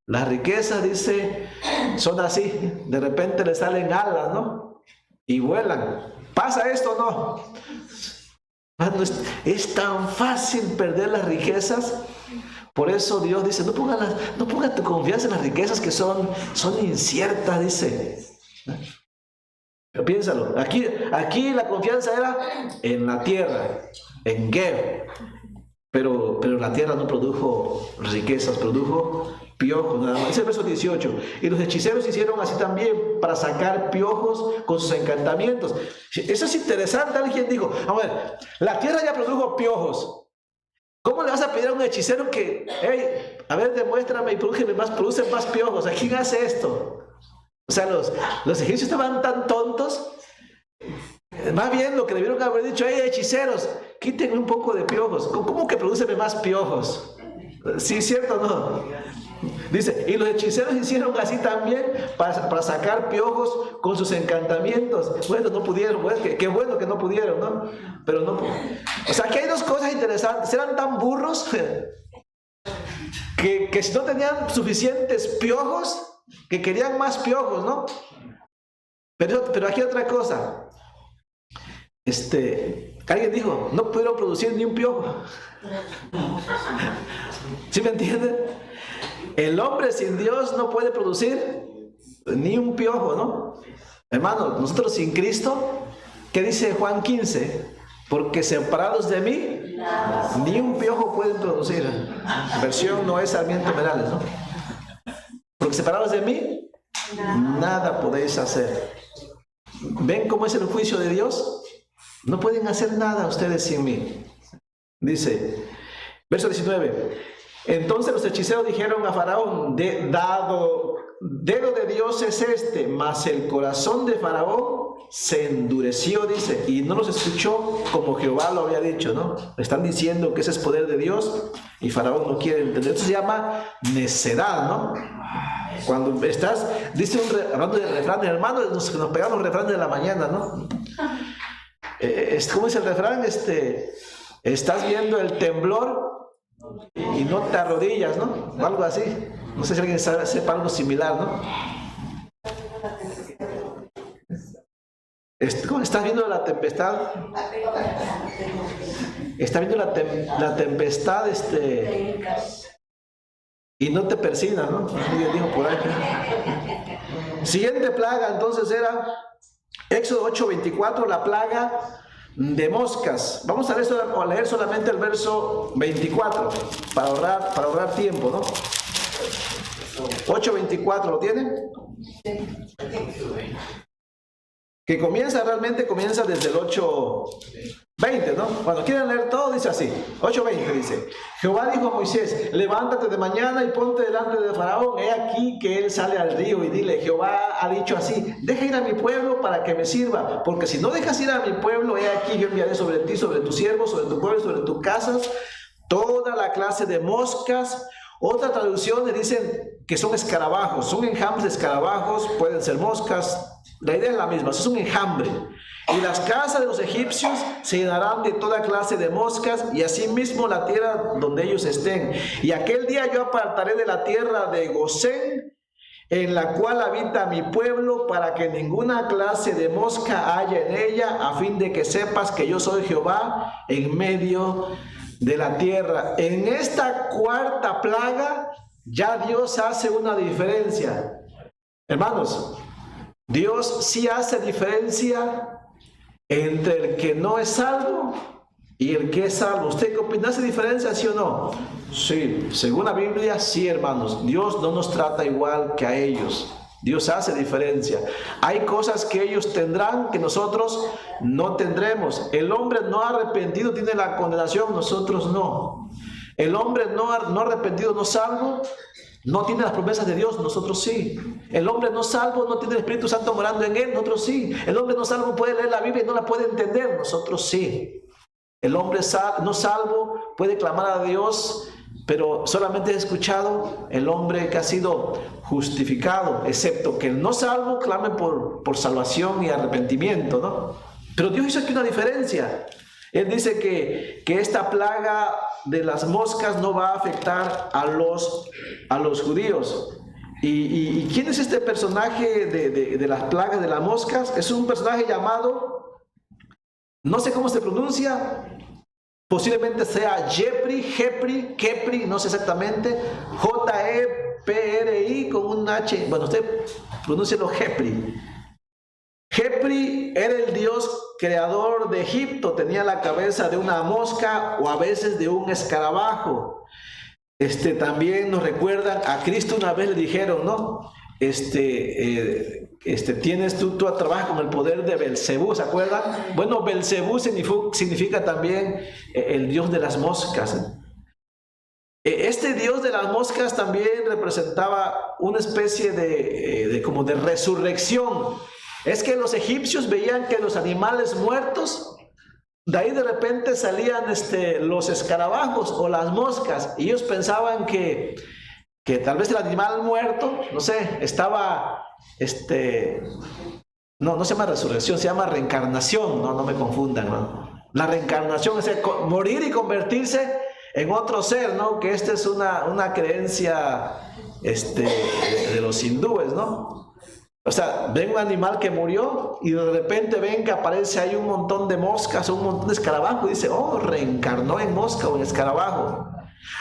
Las riquezas, dice, son así, de repente le salen alas, ¿no? Y vuelan. ¿Pasa esto o no? Es tan fácil perder las riquezas. Por eso Dios dice, no pongas tu confianza en las riquezas que son inciertas, dice. Pero piénsalo, aquí la confianza era en la tierra, en Geb. Pero la tierra no produjo riquezas, produjo piojos nada más. Es el verso 18. Y los hechiceros hicieron así también para sacar piojos con sus encantamientos. Eso es interesante. Alguien dijo, a ver, la tierra ya produjo piojos. ¿Cómo le vas a pedir a un hechicero que, hey, a ver, demuéstrame y produce más piojos? ¿A quién hace esto? O sea, los egipcios estaban tan tontos. Más bien lo que debieron haber dicho, hey, hechiceros, quiten un poco de piojos. ¿Cómo que produceme más piojos? Sí, ¿cierto o no? Dice, y los hechiceros hicieron así también para sacar piojos con sus encantamientos. Bueno, no pudieron, bueno, qué bueno que no pudieron, ¿no? Pero no. O sea, que hay dos cosas interesantes. Eran tan burros que si no tenían suficientes piojos, que querían más piojos, ¿no? Pero aquí otra cosa. Alguien dijo, no pudieron producir ni un piojo. ¿Sí me entienden? El hombre sin Dios no puede producir ni un piojo, ¿no? Hermano, nosotros sin Cristo, ¿qué dice Juan 15? Porque separados de mí, ni un piojo pueden producir. Versión Noé Sarmiento Merales, ¿no? Porque separados de mí, nada podéis hacer. ¿Ven cómo es el juicio de Dios? No pueden hacer nada ustedes sin mí. Dice, verso 19. Entonces los hechiceros dijeron a Faraón, dedo de Dios es este, mas el corazón de Faraón se endureció, dice, y no los escuchó como Jehová lo había dicho, ¿no? Están diciendo que ese es poder de Dios y Faraón no quiere entender. Esto se llama necedad, ¿no? Cuando estás, dice hablando de refranes, hermanos, nos pegamos refranes de la mañana, ¿no? ¿Cómo es el refrán? Estás viendo el temblor y no te arrodillas, ¿no? O algo así. No sé si alguien sepa algo similar, ¿no? ¿Cómo estás viendo la tempestad? Estás viendo la tempestad, y no te persinas, ¿no? Alguien dijo por ahí. Siguiente plaga, entonces era Éxodo 8:24, la plaga de moscas. Vamos a leer solamente el verso 24 para ahorrar tiempo, ¿no? 8:24, ¿lo tienen? Que comienza desde el 8, 20, ¿no? Cuando quieren leer todo, dice así. 8:20 dice: Jehová dijo a Moisés: levántate de mañana y ponte delante de Faraón. He aquí que él sale al río, y dile: Jehová ha dicho así: deja ir a mi pueblo para que me sirva, porque si no dejas ir a mi pueblo, he aquí yo enviaré sobre ti, sobre tus siervos, sobre tu pueblo, sobre tus casas, toda la clase de moscas. Otras traducciones dicen que son escarabajos, son enjambres de escarabajos, pueden ser moscas. La idea es la misma, es un enjambre. Y las casas de los egipcios se llenarán de toda clase de moscas, y asimismo la tierra donde ellos estén. Y aquel día yo apartaré de la tierra de Gosén, en la cual habita mi pueblo, para que ninguna clase de mosca haya en ella, a fin de que sepas que yo soy Jehová en medio de la tierra. En esta cuarta plaga ya Dios hace una diferencia. Hermanos, Dios sí hace diferencia entre el que no es salvo y el que es salvo. ¿Usted qué opina? ¿Hace diferencia, sí o no? Sí, según la Biblia, sí, hermanos. Dios no nos trata igual que a ellos. Dios hace diferencia. Hay cosas que ellos tendrán que nosotros no tendremos. El hombre no arrepentido tiene la condenación, nosotros no. El hombre no arrepentido, no salvo, no tiene las promesas de Dios, nosotros sí. El hombre no salvo no tiene el Espíritu Santo morando en él, nosotros sí. El hombre no salvo puede leer la Biblia y no la puede entender, nosotros sí. El hombre no salvo puede clamar a Dios, pero solamente he escuchado el hombre que ha sido justificado, excepto que el no salvo clame por salvación y arrepentimiento, ¿no? Pero Dios hizo aquí una diferencia. Él dice que esta plaga de las moscas no va a afectar a los judíos. ¿Y quién es este personaje de las plagas de las moscas? Es un personaje llamado, no sé cómo se pronuncia, posiblemente sea Jepri, no sé exactamente, Jepri con un H, bueno, usted pronúncialo Jepri. Jepri era el dios creador de Egipto, tenía la cabeza de una mosca o a veces de un escarabajo. También nos recuerdan, a Cristo una vez le dijeron, ¿no? Tienes tú trabajas con el poder de Belcebú, ¿se acuerdan? Bueno, Belcebú significa también el dios de las moscas. Este dios de las moscas también representaba una especie como de resurrección. Es que los egipcios veían que los animales muertos, de ahí de repente salían los escarabajos o las moscas, y ellos pensaban que tal vez el animal muerto, no sé, estaba, no se llama resurrección, se llama reencarnación, no me confundan, ¿no? La reencarnación es morir y convertirse en otro ser, ¿no? Que esta es una creencia de los hindúes, ¿no? O sea, ven un animal que murió y de repente ven que aparece ahí un montón de moscas o un montón de escarabajos y dice, oh, reencarnó en mosca o en escarabajo.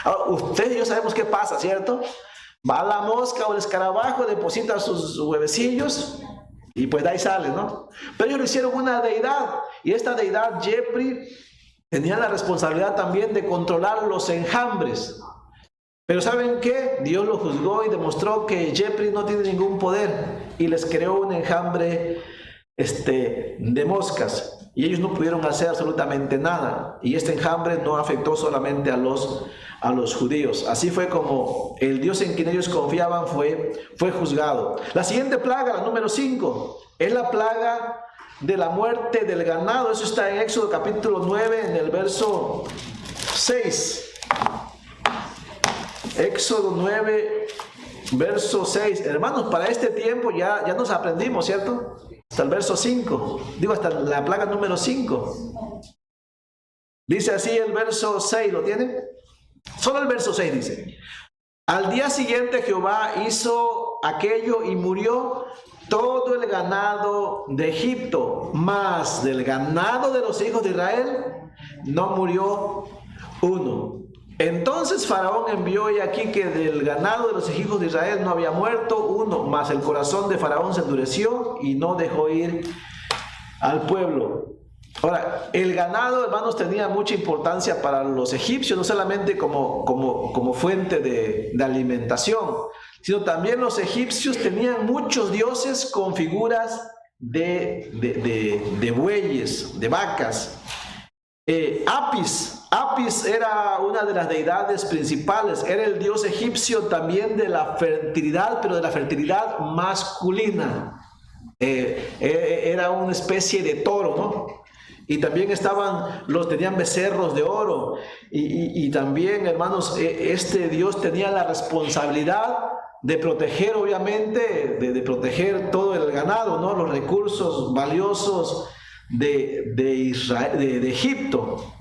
Ahora, ustedes y yo sabemos qué pasa, ¿cierto? Va la mosca o el escarabajo, deposita sus huevecillos y pues de ahí sale, ¿no? Pero ellos lo hicieron una deidad, y esta deidad, Jepri, tenía la responsabilidad también de controlar los enjambres. Pero ¿saben qué? Dios lo juzgó y demostró que Jepri no tiene ningún poder, y les creó un enjambre de moscas, y ellos no pudieron hacer absolutamente nada, y este enjambre no afectó solamente a los judíos. Así fue como el Dios en quien ellos confiaban fue juzgado. La siguiente plaga, la número 5, es la plaga de la muerte del ganado. Eso está en Éxodo capítulo 9, en el verso 6. Éxodo 9, verso 6. Hermanos, para este tiempo ya nos aprendimos, ¿cierto? Hasta el verso 5. Digo, hasta la plaga número 5. Dice así el verso 6, ¿lo tienen? Solo el verso 6 dice: al día siguiente Jehová hizo aquello y murió todo el ganado de Egipto, mas del ganado de los hijos de Israel no murió uno. Entonces Faraón envió, y aquí que del ganado de los hijos de Israel no había muerto uno, mas el corazón de Faraón se endureció y no dejó ir al pueblo. Ahora, el ganado, hermanos, tenía mucha importancia para los egipcios, no solamente como fuente de alimentación, sino también los egipcios tenían muchos dioses con figuras de bueyes, de vacas. Apis era una de las deidades principales, era el dios egipcio también de la fertilidad, pero de la fertilidad masculina. Era una especie de toro, ¿no? Y también tenían becerros de oro. Y también, hermanos, este dios tenía la responsabilidad de proteger, obviamente, de proteger todo el ganado, ¿no? Los recursos valiosos de Israel, de Egipto.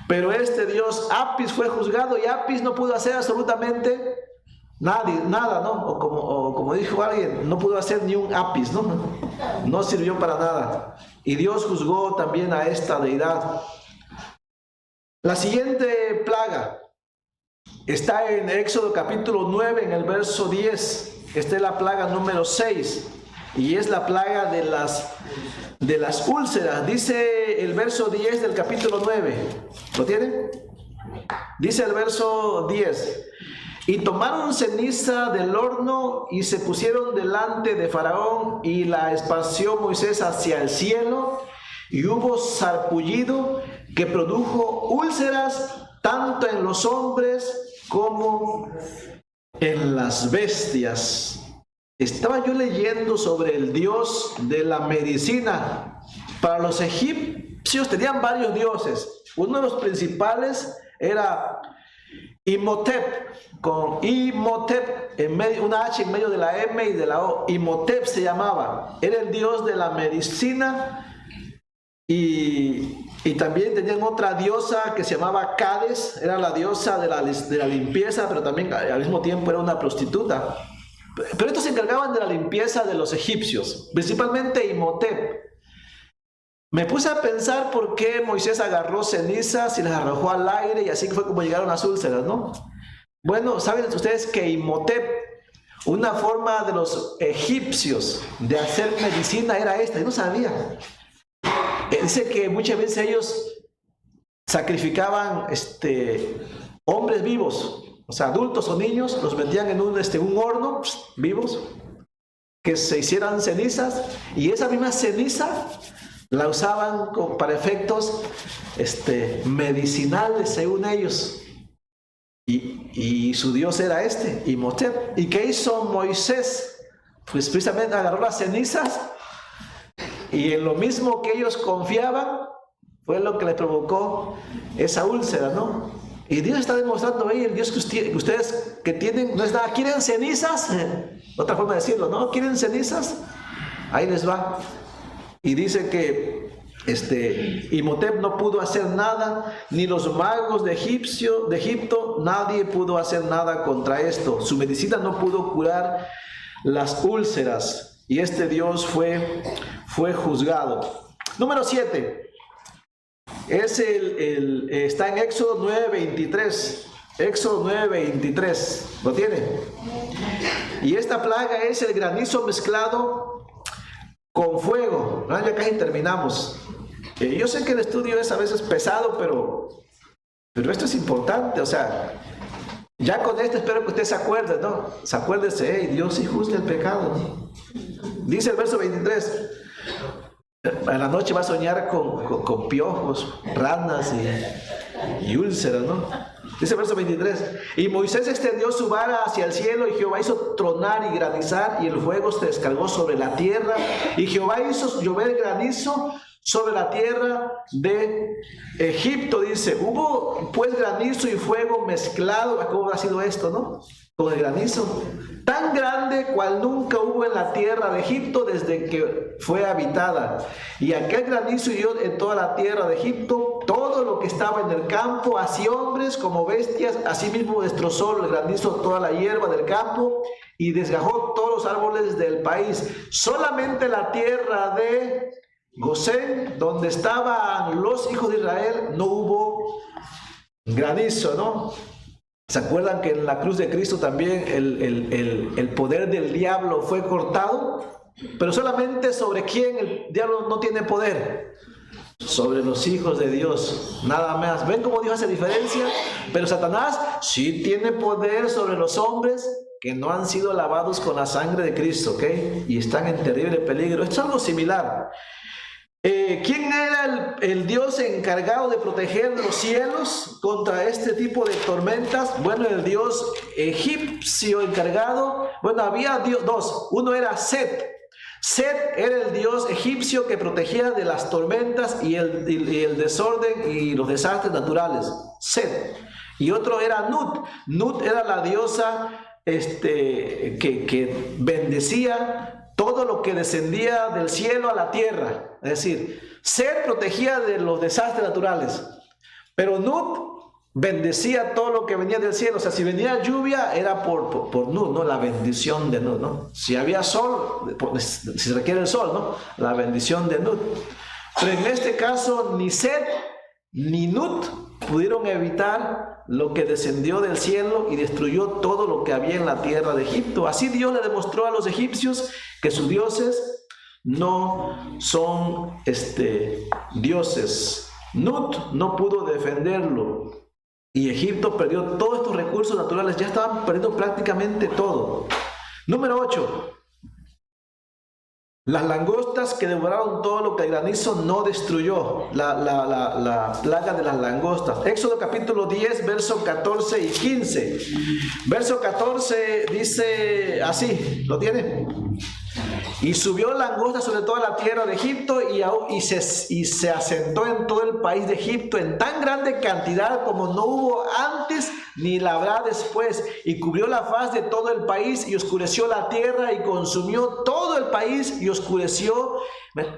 Pero este dios Apis fue juzgado y Apis no pudo hacer absolutamente nada, ¿no? O como dijo alguien, no pudo hacer ni un Apis, ¿no? No sirvió para nada. Y Dios juzgó también a esta deidad. La siguiente plaga está en Éxodo capítulo 9, en el verso 10. Esta es la plaga número 6. Y es la plaga de las úlceras. Dice el verso 10 del capítulo 9. ¿Lo tienen? Dice el verso 10. Y tomaron ceniza del horno y se pusieron delante de Faraón, y la esparció Moisés hacia el cielo, y hubo sarpullido que produjo úlceras tanto en los hombres como en las bestias. Estaba yo leyendo sobre el dios de la medicina. Para los egipcios tenían varios dioses. Uno de los principales era Imhotep, con Imhotep en medio, una H en medio de la M y de la O. Imhotep se llamaba. Era el dios de la medicina. Y también tenían otra diosa que se llamaba Cades. Era la diosa de la limpieza, pero también al mismo tiempo era una prostituta. Pero estos se encargaban de la limpieza de los egipcios, principalmente Imhotep. Me puse a pensar por qué Moisés agarró cenizas y las arrojó al aire, y así fue como llegaron las úlceras, ¿no? Bueno, ¿saben ustedes que Imhotep, una forma de los egipcios de hacer medicina era esta? Yo no sabía. Dice que muchas veces ellos sacrificaban hombres vivos, o sea, adultos o niños, los metían en un horno vivos, que se hicieran cenizas, y esa misma ceniza la usaban para efectos medicinales, según ellos. Y su dios era Imhotep. ¿Y qué hizo Moisés? Pues precisamente agarró las cenizas, y en lo mismo que ellos confiaban fue lo que les provocó esa úlcera, ¿no? Y Dios está demostrando ahí, el Dios que ustedes que tienen, no es nada, ¿quieren cenizas? Otra forma de decirlo, ¿no? ¿Quieren cenizas? Ahí les va. Y dice que Imhotep no pudo hacer nada, ni los magos de Egipto, nadie pudo hacer nada contra esto. Su medicina no pudo curar las úlceras, y este Dios fue juzgado. Número 7. Está en Éxodo 9:23. Éxodo 9:23. ¿Lo tiene? Y esta plaga es el granizo mezclado con fuego. Ya casi terminamos. Yo sé que el estudio es a veces pesado, pero esto es importante. O sea, ya con esto espero que usted se acuerde, ¿no? Se acuérdese, Dios sí juzga el pecado, ¿no? Dice el verso 23. En la noche va a soñar con piojos, ranas y úlceras, ¿no? Dice el verso 23. Y Moisés extendió su vara hacia el cielo, y Jehová hizo tronar y granizar, y el fuego se descargó sobre la tierra, y Jehová hizo llover granizo sobre la tierra de Egipto. Dice, hubo pues granizo y fuego mezclado. ¿Cómo ha sido esto, no? Con el granizo tan grande cual nunca hubo en la tierra de Egipto desde que fue habitada. Y aquel granizo hirió en toda la tierra de Egipto todo lo que estaba en el campo, así hombres como bestias. Asimismo destrozó el granizo toda la hierba del campo y desgajó todos los árboles del país. Solamente la tierra de Gosén, donde estaban los hijos de Israel, no hubo granizo, ¿no? ¿Se acuerdan que en la cruz de Cristo también el poder del diablo fue cortado? Pero solamente sobre quién el diablo no tiene poder. Sobre los hijos de Dios, nada más. ¿Ven cómo Dios hace diferencia? Pero Satanás sí tiene poder sobre los hombres que no han sido lavados con la sangre de Cristo, ¿ok? Y están en terrible peligro. Esto es algo similar. ¿Quién era el Dios encargado de proteger los cielos contra este tipo de tormentas? Bueno, el Dios egipcio encargado. Bueno, había dos. Uno era Set. Set era el Dios egipcio que protegía de las tormentas y el desorden y los desastres naturales. Set. Y otro era Nut. Nut era la diosa que bendecía todo lo que descendía del cielo a la tierra. Es decir, Set protegía de los desastres naturales, pero Nut bendecía todo lo que venía del cielo. O sea, si venía lluvia era por Nut, ¿no? La bendición de Nut, ¿no? Si había sol, si se requiere el sol, ¿no? La bendición de Nut. Pero en este caso ni Set ni Nut pudieron evitar lo que descendió del cielo y destruyó todo lo que había en la tierra de Egipto. Así Dios le demostró a los egipcios que sus dioses no son dioses. Nut no pudo defenderlo y Egipto perdió todos estos recursos naturales. Ya estaban perdiendo prácticamente todo. Número 8. Las langostas que devoraron todo lo que el granizo no destruyó. La plaga de las langostas. Éxodo capítulo 10, versos 14 y 15. Verso 14 dice así, ¿lo tiene? Y subió langosta sobre toda la tierra de Egipto y se asentó en todo el país de Egipto en tan grande cantidad como no hubo antes ni la habrá después, y cubrió la faz de todo el país y oscureció la tierra y consumió todo el país y oscureció.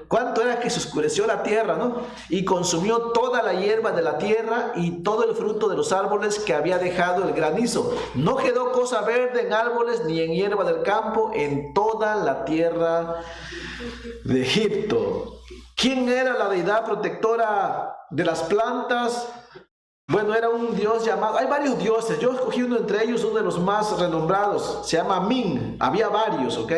¿Cuánto era que se oscureció la tierra, no? Y consumió toda la hierba de la tierra y todo el fruto de los árboles que había dejado el granizo. No quedó cosa verde en árboles ni en hierba del campo en toda la tierra de Egipto. ¿Quién era la deidad protectora de las plantas? Bueno, era un dios llamado, hay varios dioses, yo escogí uno entre ellos, uno de los más renombrados, se llama Min. Había varios, ¿ok?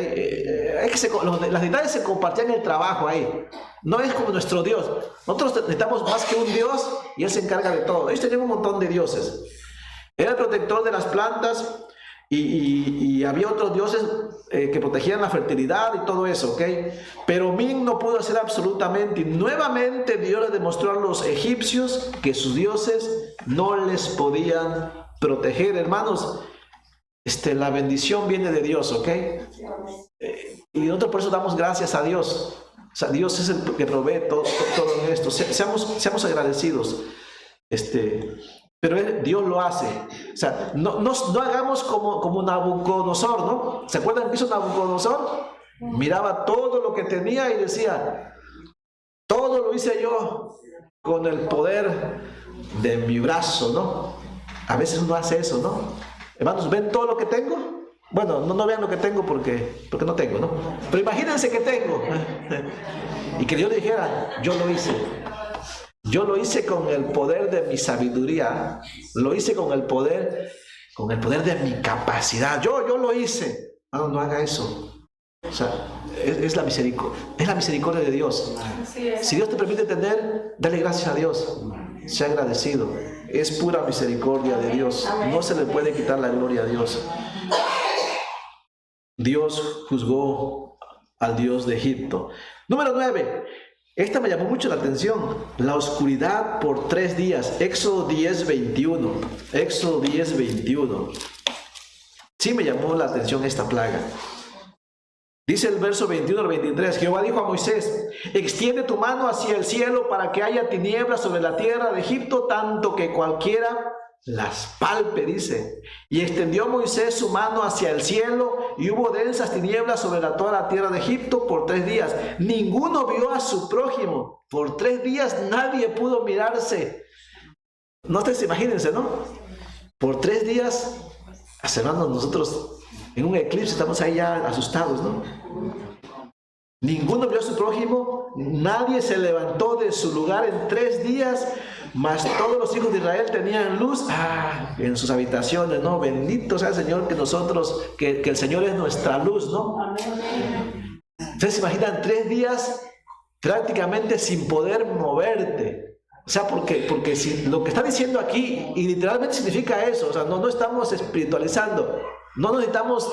Las deidades se compartían el trabajo ahí, no es como nuestro Dios. Nosotros necesitamos más que un Dios y Él se encarga de todo. Ellos tenían un montón de dioses. Era el protector de las plantas y había otros dioses que protegían la fertilidad y todo eso, ¿ok? Pero Min no pudo hacer absolutamente. Y nuevamente Dios le demostró a los egipcios que sus dioses no les podían proteger. Hermanos, la bendición viene de Dios, ¿ok? Y nosotros por eso damos gracias a Dios. O sea, Dios es el que provee todo esto. Seamos agradecidos. Pero Dios lo hace. O sea, no hagamos como Nabucodonosor, ¿no? ¿Se acuerdan que hizo Nabucodonosor? Miraba todo lo que tenía y decía, todo lo hice yo con el poder de mi brazo, ¿no? A veces uno hace eso, ¿no? Hermanos, ¿ven todo lo que tengo? Bueno, no vean lo que tengo porque no tengo, ¿no? Pero imagínense que tengo. Y que Dios dijera, yo lo hice. Yo lo hice con el poder de mi sabiduría, lo hice con el poder de mi capacidad. Yo lo hice. No haga eso. O sea, es la misericordia de Dios. Si Dios te permite tener, dale gracias a Dios. Sea agradecido. Es pura misericordia de Dios. No se le puede quitar la gloria a Dios. Dios juzgó al Dios de Egipto. Número 9. Esta me llamó mucho la atención. La oscuridad por 3 días. Éxodo 10, 21. Éxodo 10, 21. Sí me llamó la atención esta plaga. Dice el verso 21 al 23. Jehová dijo a Moisés, extiende tu mano hacia el cielo para que haya tinieblas sobre la tierra de Egipto, tanto que cualquiera las palpe, dice. Y extendió Moisés su mano hacia el cielo, y hubo densas tinieblas sobre toda la tierra de Egipto por 3 días. Ninguno vio a su prójimo. Por 3 días nadie pudo mirarse. No ustedes imagínense, ¿no? Por 3 días, hermanos, nosotros en un eclipse estamos ahí ya asustados, ¿no? Ninguno vio a su prójimo, nadie se levantó de su lugar en 3 días, mas todos los hijos de Israel tenían luz en sus habitaciones, ¿no? Bendito sea el Señor, que el Señor es nuestra luz, ¿no? Ustedes se imaginan 3 días prácticamente sin poder moverte. O sea, porque si lo que está diciendo aquí, y literalmente significa eso, o sea, no estamos espiritualizando, no necesitamos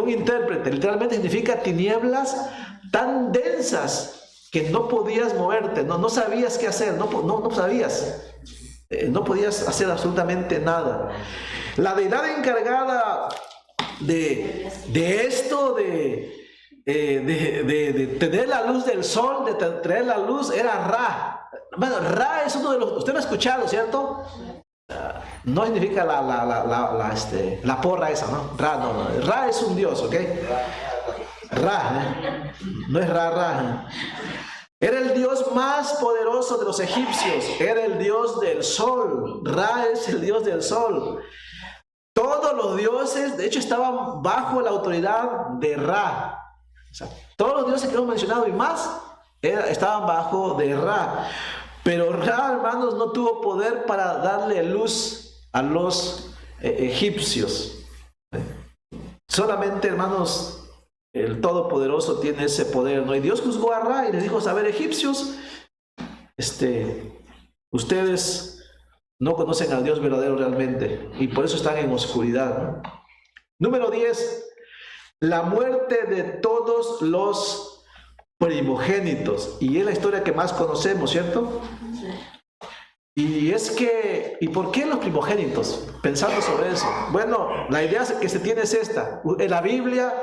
un intérprete, literalmente significa tinieblas tan densas que no podías moverte, no sabías qué hacer, no sabías. No podías hacer absolutamente nada. La deidad encargada de esto, de tener la luz del sol, de traer la luz, era Ra. Bueno, Ra es uno de los... Usted lo ha escuchado, ¿cierto? No significa la porra esa, ¿no? Ra, no. Ra es un dios, ¿ok? Ra, no es Ra. Era el dios más poderoso de los egipcios. Era el dios del sol. Ra es el dios del sol. Todos los dioses, de hecho, estaban bajo la autoridad de Ra. O sea, todos los dioses que hemos mencionado y más estaban bajo de Ra. Pero Ra, hermanos, no tuvo poder para darle luz a los egipcios. Solamente, hermanos, el Todopoderoso tiene ese poder, ¿no? Y Dios juzgó a Ra y les dijo: saber, egipcios, ustedes no conocen al Dios verdadero realmente, y por eso están en oscuridad, ¿no? Número 10. La muerte de todos los primogénitos. Y es la historia que más conocemos, ¿cierto? Y es que, ¿y por qué los primogénitos? Pensando sobre eso. Bueno, la idea que se tiene es esta. En la Biblia,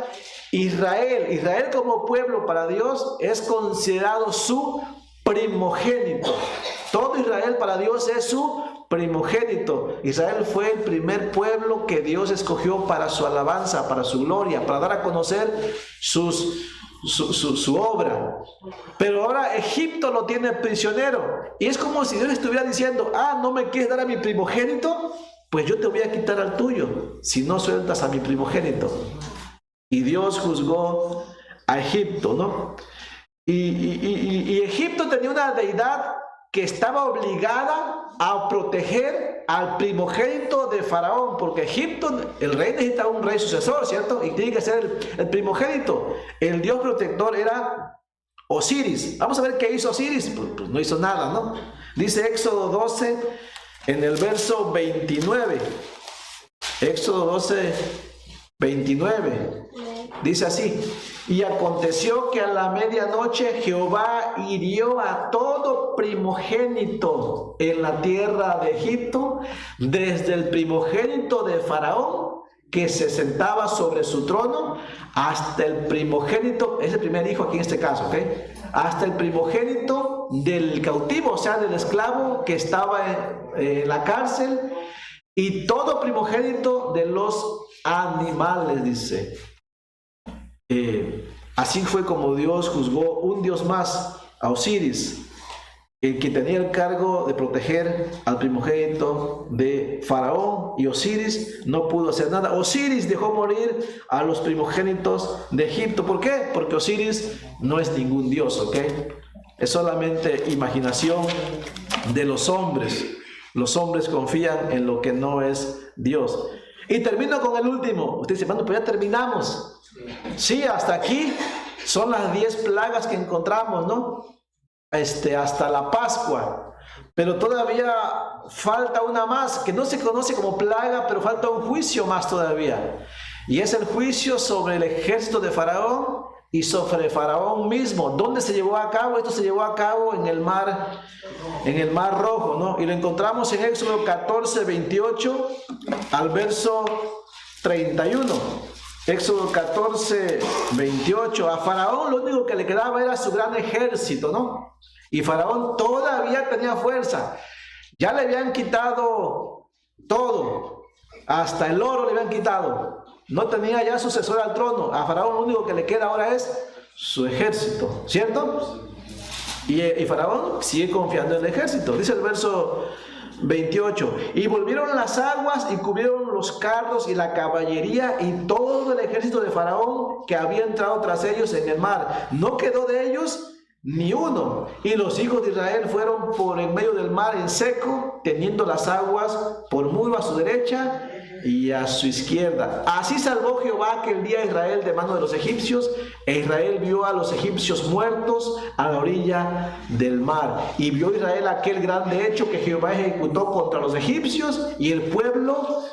Israel como pueblo para Dios es considerado su primogénito. Todo Israel para Dios es su primogénito. Israel fue el primer pueblo que Dios escogió para su alabanza, para su gloria, para dar a conocer su obra. Pero ahora Egipto lo tiene prisionero. Y es como si Dios estuviera diciendo: ¿no me quieres dar a mi primogénito? Pues yo te voy a quitar al tuyo, si no sueltas a mi primogénito. Y Dios juzgó a Egipto, ¿no? Y Egipto tenía una deidad que estaba obligada a proteger al primogénito de Faraón, porque Egipto, el rey necesitaba un rey sucesor, ¿cierto? Y tiene que ser el primogénito. El dios protector era Osiris. Vamos a ver qué hizo Osiris. Pues no hizo nada, ¿no? Dice Éxodo 12, en el verso 29. Éxodo 12, 29. Dice así: y aconteció que a la medianoche Jehová hirió a todo primogénito en la tierra de Egipto, desde el primogénito de Faraón, que se sentaba sobre su trono, hasta el primogénito, es el primer hijo aquí en este caso, ¿ok? Hasta el primogénito del cautivo, o sea, del esclavo que estaba en la cárcel, y todo primogénito de los animales, dice. Así fue como Dios juzgó un dios más, a Osiris, el que tenía el cargo de proteger al primogénito de Faraón, y Osiris no pudo hacer nada. Osiris dejó morir a los primogénitos de Egipto. ¿Por qué? Porque Osiris no es ningún dios, ¿ok? Es solamente imaginación de los hombres. Los hombres confían en lo que no es Dios. Y termino con el último. Usted dice: bueno, pues ya terminamos. Sí, hasta aquí son las 10 plagas que encontramos, ¿no? Hasta la Pascua. Pero todavía falta una más, que no se conoce como plaga, pero falta un juicio más todavía. Y es el juicio sobre el ejército de Faraón y sobre Faraón mismo. ¿Dónde se llevó a cabo? Esto se llevó a cabo en el mar Rojo, ¿no? Y lo encontramos en Éxodo 14, 28 al verso 31. Éxodo 14, 28. A Faraón lo único que le quedaba era su gran ejército, ¿no? Y Faraón todavía tenía fuerza. Ya le habían quitado todo. Hasta el oro le habían quitado. No tenía ya sucesor al trono. A Faraón lo único que le queda ahora es su ejército, ¿cierto? Y Faraón sigue confiando en el ejército. Dice el verso 28. Y volvieron las aguas y cubrieron los carros y la caballería y todo el ejército de Faraón que había entrado tras ellos en el mar. No quedó de ellos ni uno. Y los hijos de Israel fueron por en medio del mar en seco, teniendo las aguas por muro a su derecha y a su izquierda. Así salvó Jehová aquel día a Israel de mano de los egipcios, e Israel vio a los egipcios muertos a la orilla del mar. Y vio Israel aquel grande hecho que Jehová ejecutó contra los egipcios, y el pueblo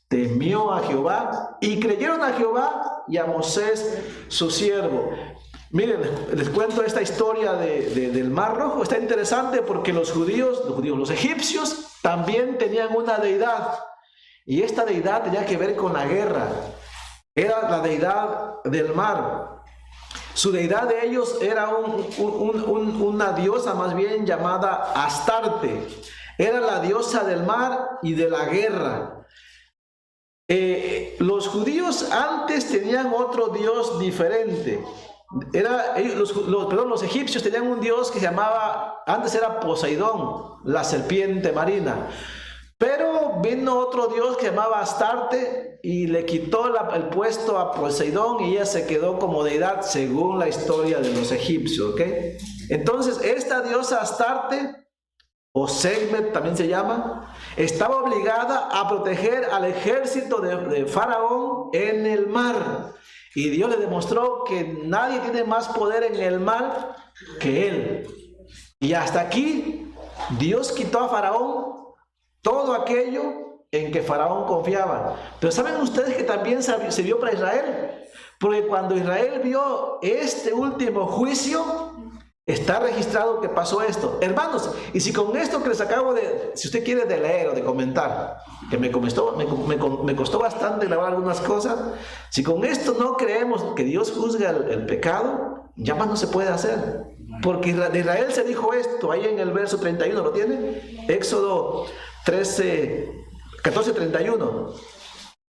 temió a Jehová y creyeron a Jehová y a Moisés su siervo. Miren, les cuento esta historia del Mar Rojo. Está interesante porque los egipcios también tenían una deidad. Y esta deidad tenía que ver con la guerra. Era la deidad del mar. Su deidad de ellos era una diosa más bien llamada Astarte. Era la diosa del mar y de la guerra. Los judíos antes tenían otro dios diferente. Los egipcios tenían un dios que se llamaba, antes era Poseidón, la serpiente marina. Pero vino otro dios que se llamaba Astarte y le quitó el puesto a Poseidón y ella se quedó como deidad según la historia de los egipcios, ¿ok? Entonces esta diosa Astarte, o Sekhmet también se llama, estaba obligada a proteger al ejército de Faraón en el mar. Y Dios le demostró que nadie tiene más poder en el mar que él. Y hasta aquí Dios quitó a Faraón todo aquello en que Faraón confiaba. Pero ¿saben ustedes que también se vio para Israel? Porque cuando Israel vio este último juicio, está registrado que pasó esto. Hermanos, y si con esto que les acabo si usted quiere de leer o de comentar, que me costó bastante grabar algunas cosas, si con esto no creemos que Dios juzga el pecado, ya más no se puede hacer. Porque de Israel se dijo esto, ahí en el verso 31, ¿lo tiene? Éxodo 14:31.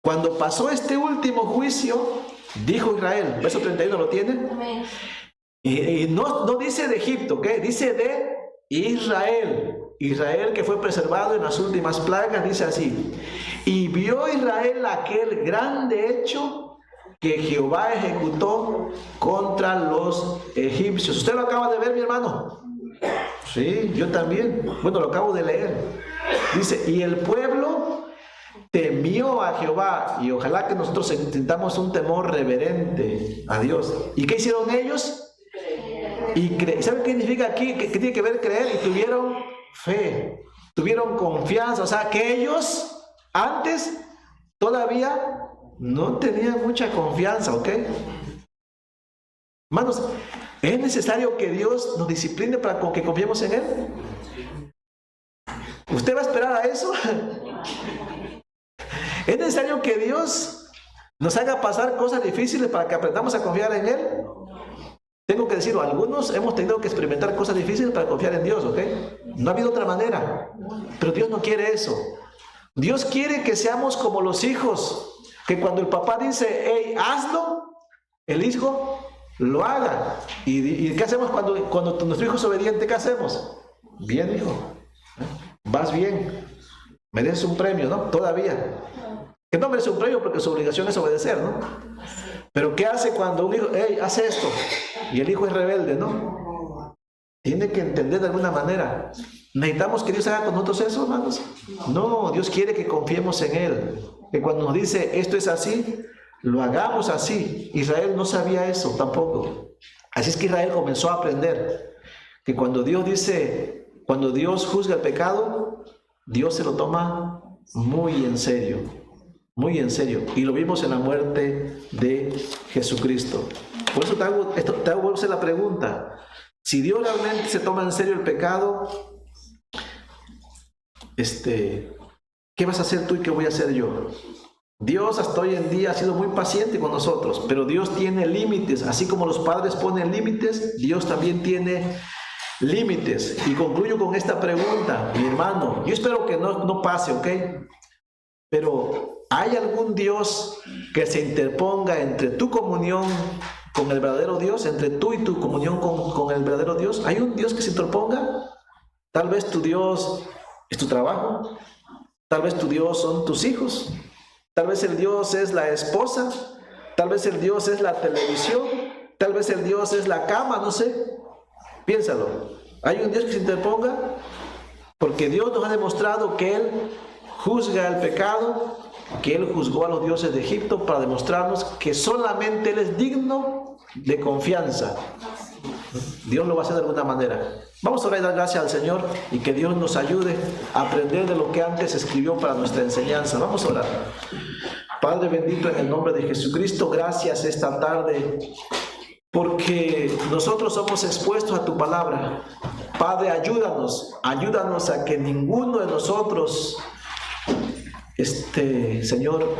Cuando pasó este último juicio, dijo Israel, verso 31, ¿lo tiene? Amén. Y no dice de Egipto, ¿qué? Dice de Israel. Israel que fue preservado en las últimas plagas, dice así. Y vio Israel aquel grande hecho que Jehová ejecutó contra los egipcios. ¿Usted lo acaba de ver, mi hermano? Sí, yo también. Bueno, lo acabo de leer. Dice, y el pueblo temió a Jehová. Y ojalá que nosotros sintamos un temor reverente a Dios. ¿Y qué hicieron ellos? ¿Saben qué significa aquí? Que tiene que ver creer. Y tuvieron fe, tuvieron confianza. O sea, que ellos antes todavía no tenían mucha confianza, ¿ok? Hermanos, ¿es necesario que Dios nos discipline para que confiemos en Él? ¿Usted va a esperar a eso? ¿Es necesario que Dios nos haga pasar cosas difíciles para que aprendamos a confiar en Él? Tengo que decirlo, algunos hemos tenido que experimentar cosas difíciles para confiar en Dios, ¿ok? No ha habido otra manera, pero Dios no quiere eso. Dios quiere que seamos como los hijos, que cuando el papá dice, hey, hazlo, el hijo lo haga. ¿Y qué hacemos cuando nuestro hijo es obediente? ¿Qué hacemos? Bien, hijo, vas bien, mereces un premio, ¿no? Todavía. Que no merece un premio porque su obligación es obedecer, ¿no? Pero ¿qué hace cuando un hijo, hey, haz esto? Y el hijo es rebelde, ¿no? Tiene que entender de alguna manera. ¿Necesitamos que Dios haga con nosotros eso, hermanos? No, Dios quiere que confiemos en Él. Que cuando nos dice, esto es así, lo hagamos así. Israel no sabía eso tampoco. Así es que Israel comenzó a aprender que cuando Dios dice, cuando Dios juzga el pecado, Dios se lo toma muy en serio. Muy en serio. Y lo vimos en la muerte de Jesucristo. Por eso te hago la pregunta. Si Dios realmente se toma en serio el pecado, ¿qué vas a hacer tú y qué voy a hacer yo? Dios hasta hoy en día ha sido muy paciente con nosotros, pero Dios tiene límites. Así como los padres ponen límites, Dios también tiene límites. Y concluyo con esta pregunta, mi hermano. Yo espero que no pase, ¿ok? Pero ¿hay algún Dios que se interponga entre tu comunión con el verdadero Dios, entre tú y tu comunión con el verdadero Dios? ¿Hay un Dios que se interponga? Tal vez tu Dios es tu trabajo, tal vez tu Dios son tus hijos, tal vez el Dios es la esposa, tal vez el Dios es la televisión, tal vez el Dios es la cama, no sé. Piénsalo. ¿Hay un Dios que se interponga? Porque Dios nos ha demostrado que Él juzga el pecado, que Él juzgó a los dioses de Egipto para demostrarnos que solamente Él es digno de confianza. Dios lo va a hacer de alguna manera. Vamos a orar y dar gracias al Señor y que Dios nos ayude a aprender de lo que antes escribió para nuestra enseñanza. Vamos a orar. Padre bendito, en el nombre de Jesucristo, gracias esta tarde porque nosotros somos expuestos a tu palabra. Padre, ayúdanos a que ninguno de nosotros, Señor,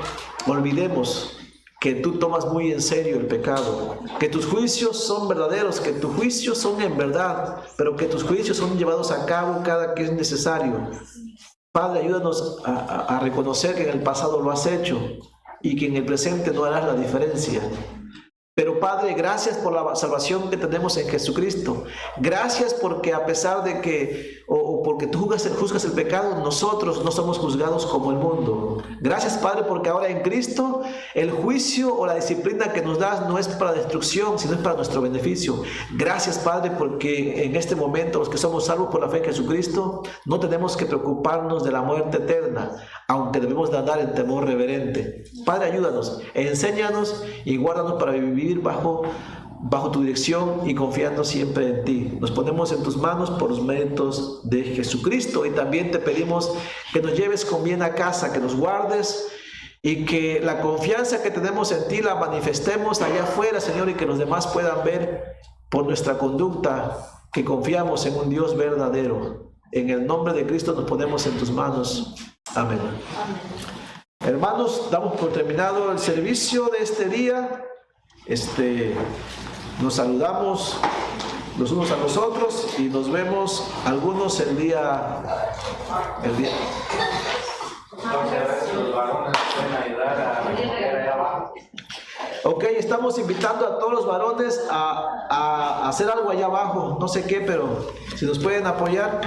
olvidemos que tú tomas muy en serio el pecado, que tus juicios son verdaderos, que tus juicios son en verdad, pero que tus juicios son llevados a cabo cada que es necesario. Padre, ayúdanos a reconocer que en el pasado lo has hecho y que en el presente no harás la diferencia. Pero Padre, gracias por la salvación que tenemos en Jesucristo. Gracias porque a pesar de que, o porque tú juzgas el pecado, nosotros no somos juzgados como el mundo. Gracias, Padre, porque ahora en Cristo el juicio o la disciplina que nos das no es para destrucción, sino es para nuestro beneficio. Gracias, Padre, porque en este momento los que somos salvos por la fe en Jesucristo no tenemos que preocuparnos de la muerte eterna, aunque debemos de andar en temor reverente. Padre, ayúdanos, enséñanos y guárdanos para vivir bajo tu dirección y confiando siempre en ti. Nos ponemos en tus manos por los méritos de Jesucristo, y también te pedimos que nos lleves con bien a casa, que nos guardes y que la confianza que tenemos en ti la manifestemos allá afuera, Señor, y que los demás puedan ver por nuestra conducta que confiamos en un Dios verdadero. En el nombre de Cristo nos ponemos en tus manos. Amén. Hermanos, damos por terminado el servicio de este día. Nos saludamos los unos a los otros y nos vemos algunos el día. Ok, estamos invitando a todos los varones a hacer algo allá abajo, no sé qué, pero si nos pueden apoyar.